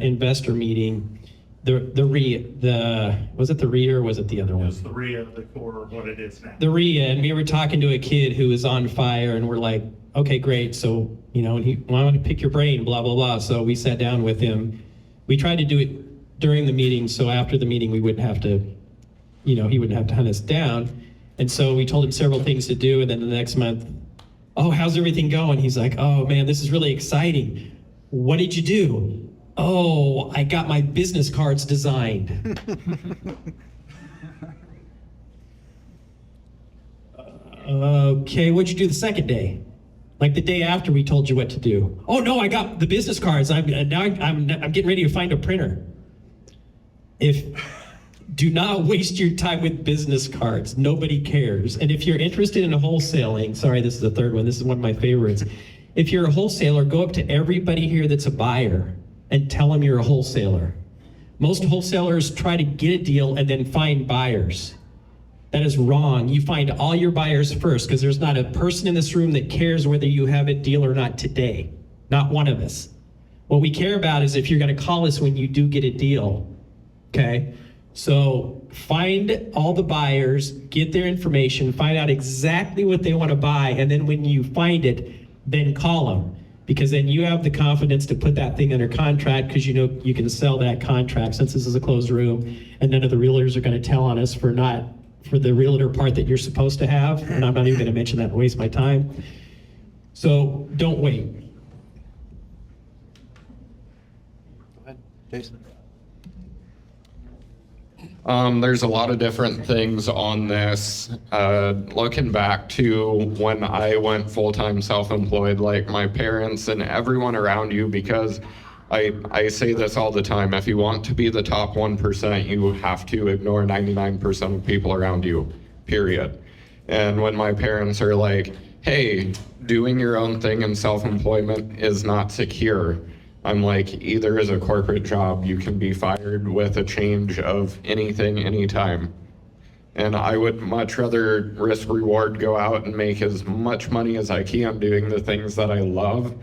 investor meeting. Was it the RIA or was it the other one? It was the RIA for what it is now. The RIA, and we were talking to a kid who was on fire, and we're like, okay, great. So, I want to pick your brain, blah, blah, blah. So we sat down with him. We tried to do it during the meeting, so after the meeting, we wouldn't have to, he wouldn't have to hunt us down. And so we told him several things to do, and then the next month, oh, how's everything going? He's like, oh man, this is really exciting. What did you do? Oh, I got my business cards designed. Okay, what'd you do the second day? Like the day after we told you what to do. Oh no, I got the business cards. I'm getting ready to find a printer. Do not waste your time with business cards. Nobody cares. And if you're interested in wholesaling, sorry, this is the third one. This is one of my favorites. If you're a wholesaler, go up to everybody here that's a buyer and tell them you're a wholesaler. Most wholesalers try to get a deal and then find buyers. That is wrong. You find all your buyers first because there's not a person in this room that cares whether you have a deal or not today. Not one of us. What we care about is if you're going to call us when you do get a deal. Okay? So find all the buyers, get their information, find out exactly what they want to buy, and then when you find it, then call them. Because then you have the confidence to put that thing under contract because you know you can sell that contract since this is a closed room, and none of the realtors are going to tell on us for the realtor part that you're supposed to have, and I'm not even going to mention that and waste my time. So don't wait. Go ahead, Jason. There's a lot of different things on this. Looking back to when I went full-time self-employed, like my parents and everyone around you, because I say this all the time, if you want to be the top 1%, you have to ignore 99% of people around you, period. And when my parents are like, hey, doing your own thing in self-employment is not secure, I'm like, either as a corporate job, you can be fired with a change of anything, anytime. And I would much rather risk reward, go out and make as much money as I can doing the things that I love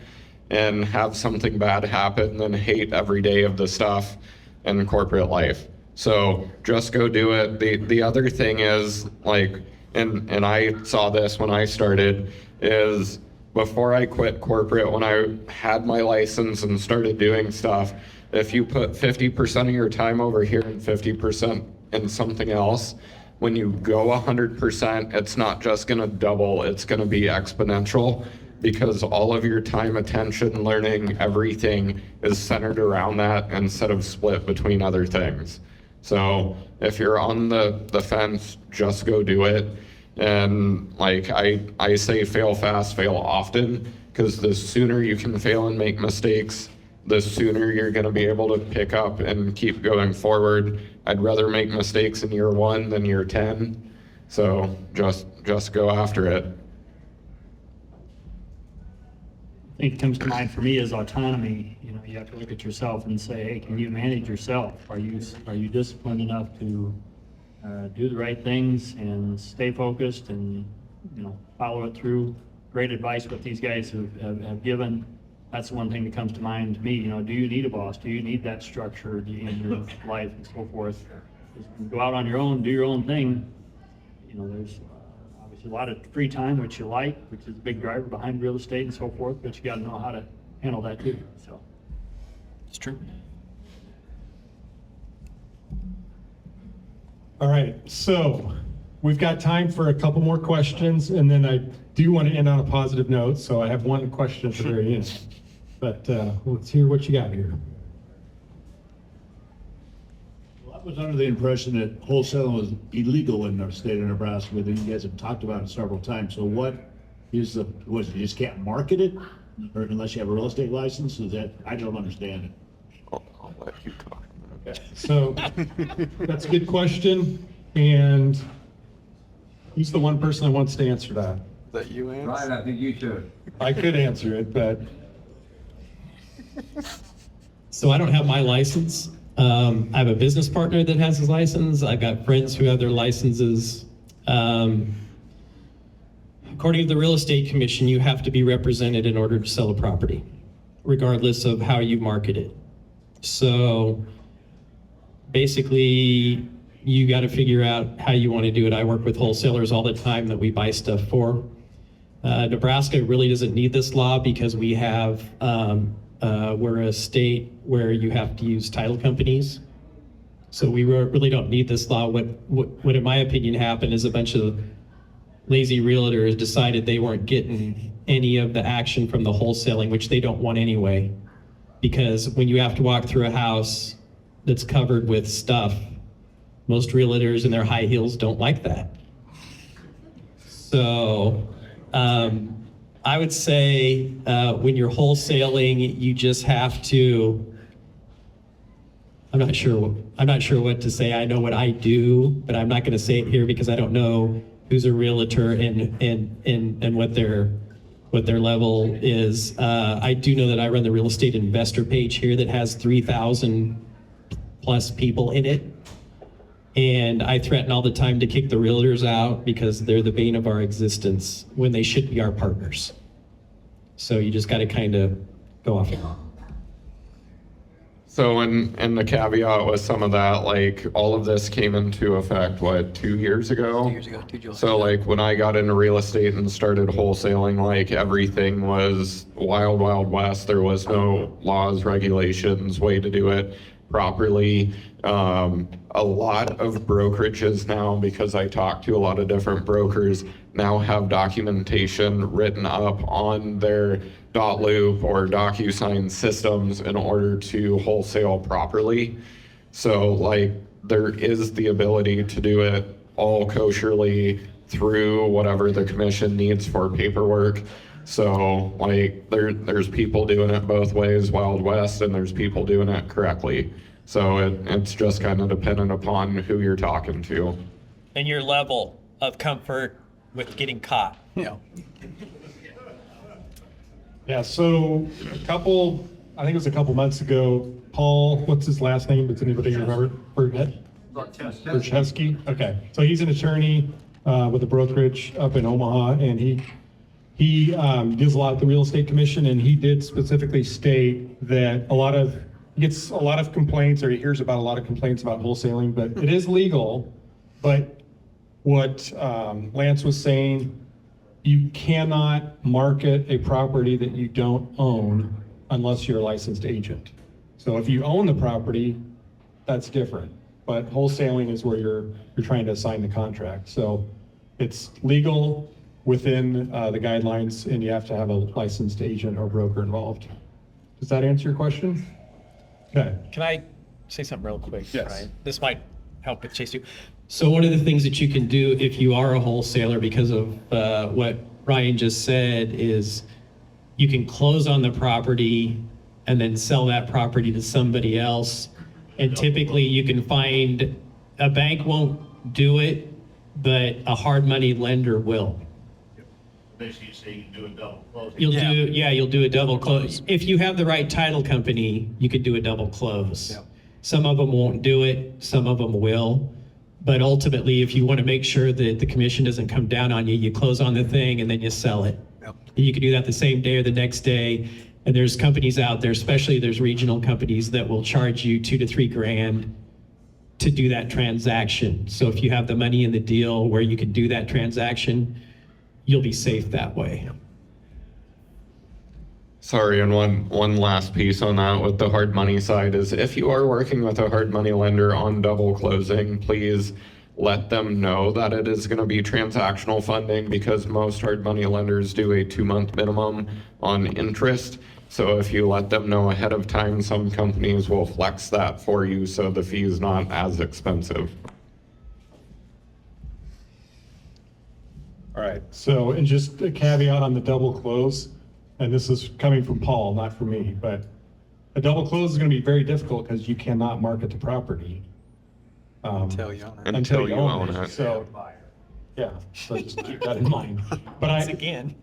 and have something bad happen than hate every day of the stuff in corporate life. So just go do it. The other thing is like, and I saw this when I started, is before I quit corporate, when I had my license and started doing stuff, if you put 50% of your time over here and 50% in something else, when you go 100%, it's not just gonna double, it's gonna be exponential, because all of your time, attention, learning, everything is centered around that instead of split between other things. So if you're on the fence, just go do it. And like I say, fail fast, fail often, because the sooner you can fail and make mistakes, the sooner you're going to be able to pick up and keep going forward. I'd rather make mistakes in year 1 than year 10. So just go after it. I think it comes to mind for me is autonomy. You know, you have to look at yourself and say, hey, can you manage yourself? Are you disciplined enough to do the right things and stay focused and, you know, follow it through? Great advice what these guys have given. That's one thing that comes to mind to me. You know, do you need a boss? Do you need that structure in your life and so forth? Go out on your own, do your own thing. You know, there's obviously a lot of free time, which you like, which is a big driver behind real estate and so forth, but you got to know how to handle that too. So It's true. All right, so we've got time for a couple more questions, and then I do want to end on a positive note, so I have one question at the very end. But let's hear what you got here. Well, I was under the impression that wholesaling was illegal in the state of Nebraska, but you guys have talked about it several times. So what is you just can't market it, or unless you have a real estate license? Is that, I don't understand it. I'll let you talk. So that's a good question, and who's the one person that wants to answer that? That you answer? Right, I think you should. I could answer it, but So I don't have my license. I have a business partner that has his license. I've got friends who have their licenses. According to the Real Estate Commission, you have to be represented in order to sell a property, regardless of how you market it. So basically, you got to figure out how you want to do it. I work with wholesalers all the time that we buy stuff for. Nebraska really doesn't need this law because we have, we're a state where you have to use title companies. So we really don't need this law. What in my opinion happened is a bunch of lazy realtors decided they weren't getting any of the action from the wholesaling, which they don't want anyway. Because when you have to walk through a house that's covered with stuff, most realtors in their high heels don't like that. So I would say when you're wholesaling, you just have to, I'm not sure what to say. I know what I do, but I'm not going to say it here because I don't know who's a realtor and what their level is. I do know that I run the real estate investor page here that has 3,000 plus people in it. And I threaten all the time to kick the realtors out because they're the bane of our existence when they should be our partners. So you just got to kind of go off. So in the caveat with some of that, like all of this came into effect, what, 2 years ago? 2 years ago, 2 July. So like when I got into real estate and started wholesaling, like everything was wild, wild west. There was no laws, regulations, way to do it. properly. A lot of brokerages now, because I talk to a lot of different brokers, now have documentation written up on their .loop or DocuSign systems in order to wholesale properly. So like there is the ability to do it all kosherly through whatever the commission needs for paperwork. So like there's people doing it both ways, Wild West, and there's people doing it correctly. So it's just kind of dependent upon who you're talking to. And your level of comfort with getting caught. Yeah. Yeah, so I think it was a couple months ago, Paul, what's his last name? Does anybody remember? Berchevsky? Okay, so he's an attorney with a brokerage up in Omaha, and he deals a lot at the Real Estate Commission, and he did specifically state that he gets a lot of complaints, or he hears about a lot of complaints about wholesaling, but it is legal. But what Lance was saying, you cannot market a property that you don't own unless you're a licensed agent. So if you own the property, that's different. But wholesaling is where you're trying to assign the contract. So it's legal within the guidelines, and you have to have a licensed agent or broker involved. Does that answer your question? Okay. Can I say something real quick? Yes. Ryan? This might help with Chase too. So one of the things that you can do if you are a wholesaler, because of what Ryan just said, is you can close on the property and then sell that property to somebody else. And typically you can find, a bank won't do it, but a hard money lender will. Basically, you say you can do a double closing. You'll do a double close. If you have the right title company, you could do a double close. Yeah. Some of them won't do it, some of them will. But ultimately, if you want to make sure that the commission doesn't come down on you, you close on the thing and then you sell it. Yep. And you can do that the same day or the next day. And there's companies out there, especially there's regional companies that will charge you $2,000 to $3,000 to do that transaction. So if you have the money in the deal where you can do that transaction, you'll be safe that way. Sorry, and one last piece on that with the hard money side is if you are working with a hard money lender on double closing, please let them know that it is going to be transactional funding, because most hard money lenders do a 2-month minimum on interest. So if you let them know ahead of time, some companies will flex that for you so the fee is not as expensive. All right, so, and just a caveat on the double close, and this is coming from Paul, not from me, but a double close is gonna be very difficult because you cannot market the property. Until you own it. Until you own it. So, yeah, so just keep that in mind. But Again,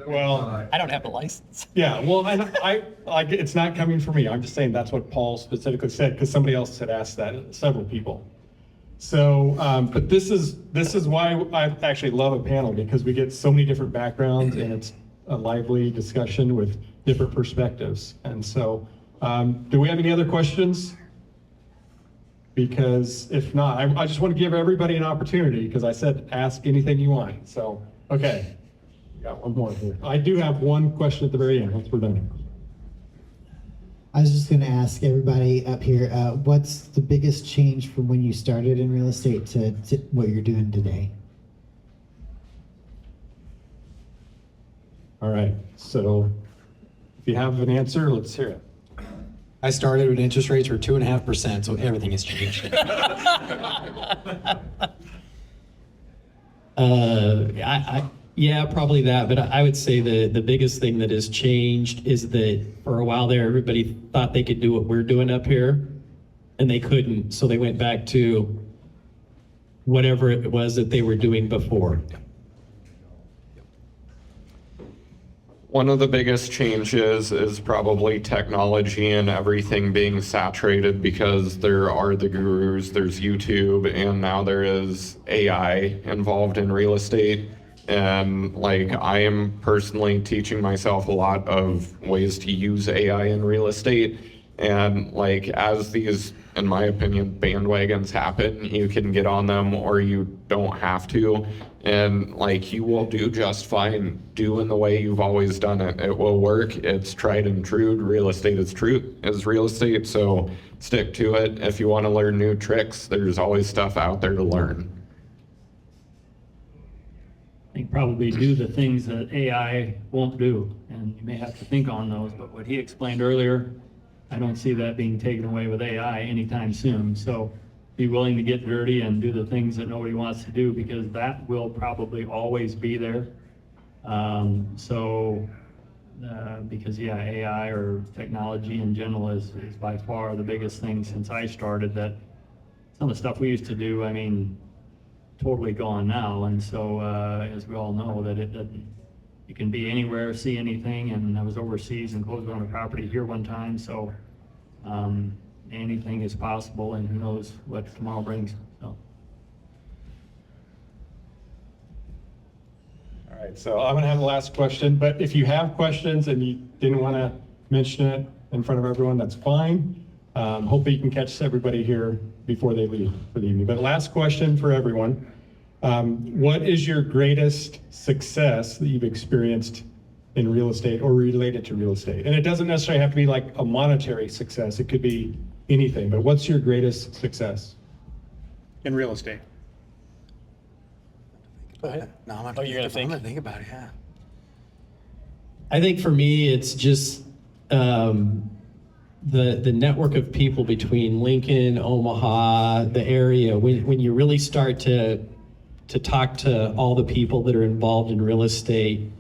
well, I don't have a license. yeah, well, I, it's not coming from me, I'm just saying that's what Paul specifically said, because somebody else had asked that, several people. So, but this is why I actually love a panel, because we get so many different backgrounds and it's a lively discussion with different perspectives. And so, do we have any other questions? Because if not, I just want to give everybody an opportunity, because I said, ask anything you want. So, okay, got one more here. I do have one question at the very end, once we're done. I was just going to ask everybody up here, what's the biggest change from when you started in real estate to what you're doing today? All right, so if you have an answer, let's hear it. I started when interest rates were 2.5%, so everything has changed. Yeah, probably that. But I would say the biggest thing that has changed is that for a while there, everybody thought they could do what we're doing up here, and they couldn't. So they went back to whatever it was that they were doing before. One of the biggest changes is probably technology and everything being saturated, because there are the gurus, there's YouTube, and now there is AI involved in real estate. And like, I am personally teaching myself a lot of ways to use AI in real estate. And like as these, in my opinion, bandwagons happen, you can get on them or you don't have to. And like you will do just fine doing the way you've always done it. It will work. It's tried and true. Real estate is real estate. So stick to it. If you want to learn new tricks, there's always stuff out there to learn. I think probably do the things that AI won't do, and you may have to think on those, but what he explained earlier, I don't see that being taken away with AI anytime soon. So be willing to get dirty and do the things that nobody wants to do, because that will probably always be there. Because yeah, AI or technology in general is by far the biggest thing since I started, that some of the stuff we used to do, I mean, totally gone now. And so, as we all know, that you can be anywhere, see anything, and I was overseas and closed on a property here one time, so anything is possible, and who knows what tomorrow brings. So. All right, so I'm gonna have the last question, but if you have questions and you didn't want to mention it in front of everyone, that's fine. Hopefully you can catch everybody here before they leave for the evening. But last question for everyone. What is your greatest success that you've experienced in real estate or related to real estate? And it doesn't necessarily have to be like a monetary success. It could be anything, but what's your greatest success in real estate? Go ahead. No, I'm not. You're gonna think? I'm gonna think about it. Yeah. I think for me, it's just the network of people between Lincoln, Omaha, the area. When you really start to talk to all the people that are involved in real estate,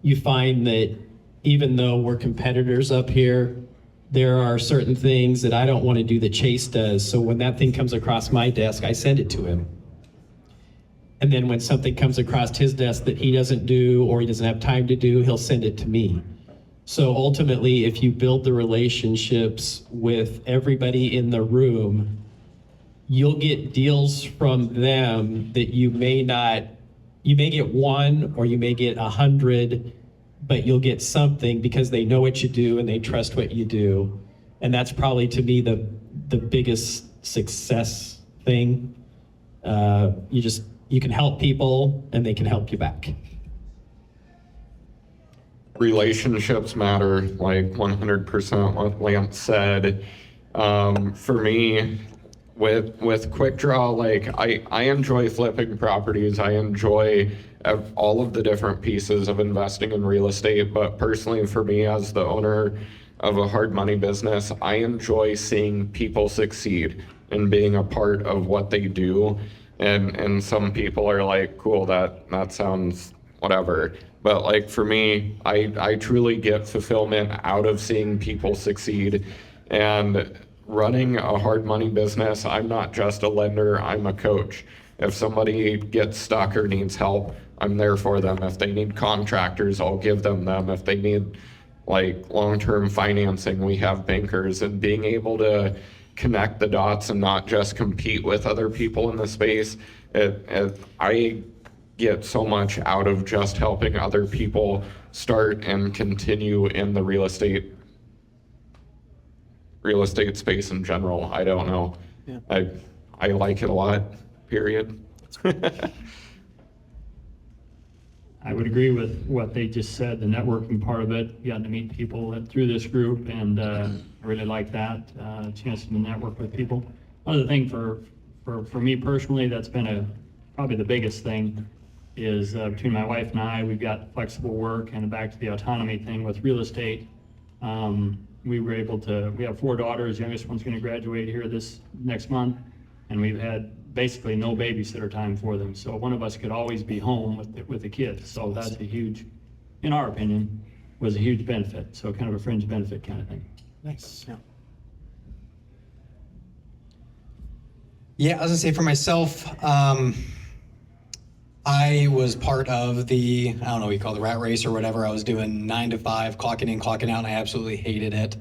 you find that even though we're competitors up here, there are certain things that I don't want to do that Chase does. So when that thing comes across my desk, I send it to him. And then when something comes across his desk that he doesn't do or he doesn't have time to do, he'll send it to me. So ultimately, if you build the relationships with everybody in the room, you'll get deals from them that you may get one or you may get 100, but you'll get something because they know what you do and they trust what you do. And that's probably, to me, the biggest success thing. You can help people and they can help you back. Relationships matter, like 100% what Lance said. For me, with Quick Draw, like I enjoy flipping properties. I enjoy all of the different pieces of investing in real estate. But personally, for me, as the owner of a hard money business, I enjoy seeing people succeed and being a part of what they do. And some people are like, cool, that sounds whatever. But like for me, I truly get fulfillment out of seeing people succeed. And running a hard money business, I'm not just a lender, I'm a coach. If somebody gets stuck or needs help, I'm there for them. If they need contractors, I'll give them. If they need like long-term financing, we have bankers. And being able to connect the dots and not just compete with other people in the space, I get so much out of just helping other people start and continue in the real estate space in general. I don't know. Yeah. I like it a lot, period. I would agree with what they just said, the networking part of it, getting to meet people through this group, and I really like that, chance to network with people. Another thing for me personally, that's been probably the biggest thing, is between my wife and I, we've got flexible work, and back to the autonomy thing with real estate. We were able to, we have 4 daughters, youngest one's gonna graduate here this next month, and we've had basically no babysitter time for them. So one of us could always be home with the kids. So that's a huge, in our opinion, was a huge benefit. So kind of a fringe benefit kind of thing. Nice. Yeah. Yeah, I was gonna say for myself, I was part of the, I don't know what you call it, the rat race or whatever. I was doing 9 to 5, clocking in, clocking out, and I absolutely hated it.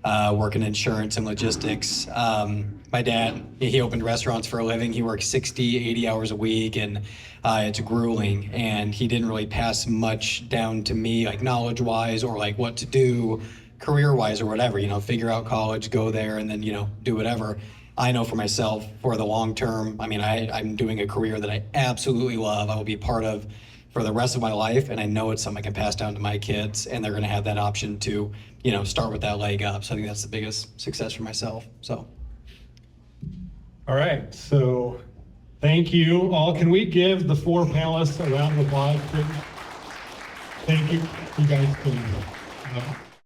Working insurance and logistics. My dad, he opened restaurants for a living. He worked 60, 80 hours a week, and it's grueling. And he didn't really pass much down to me, like knowledge-wise or like what to do career-wise or whatever, figure out college, go there, and then, do whatever. I know for myself, for the long term, I mean, I'm doing a career that I absolutely love. I will be part of for the rest of my life, and I know it's something I can pass down to my kids, and they're going to have that option to, start with that leg up. So I think that's the biggest success for myself. So. All right, so thank you all. Can we give the 4 panelists a round of applause, please? Thank you. You guys can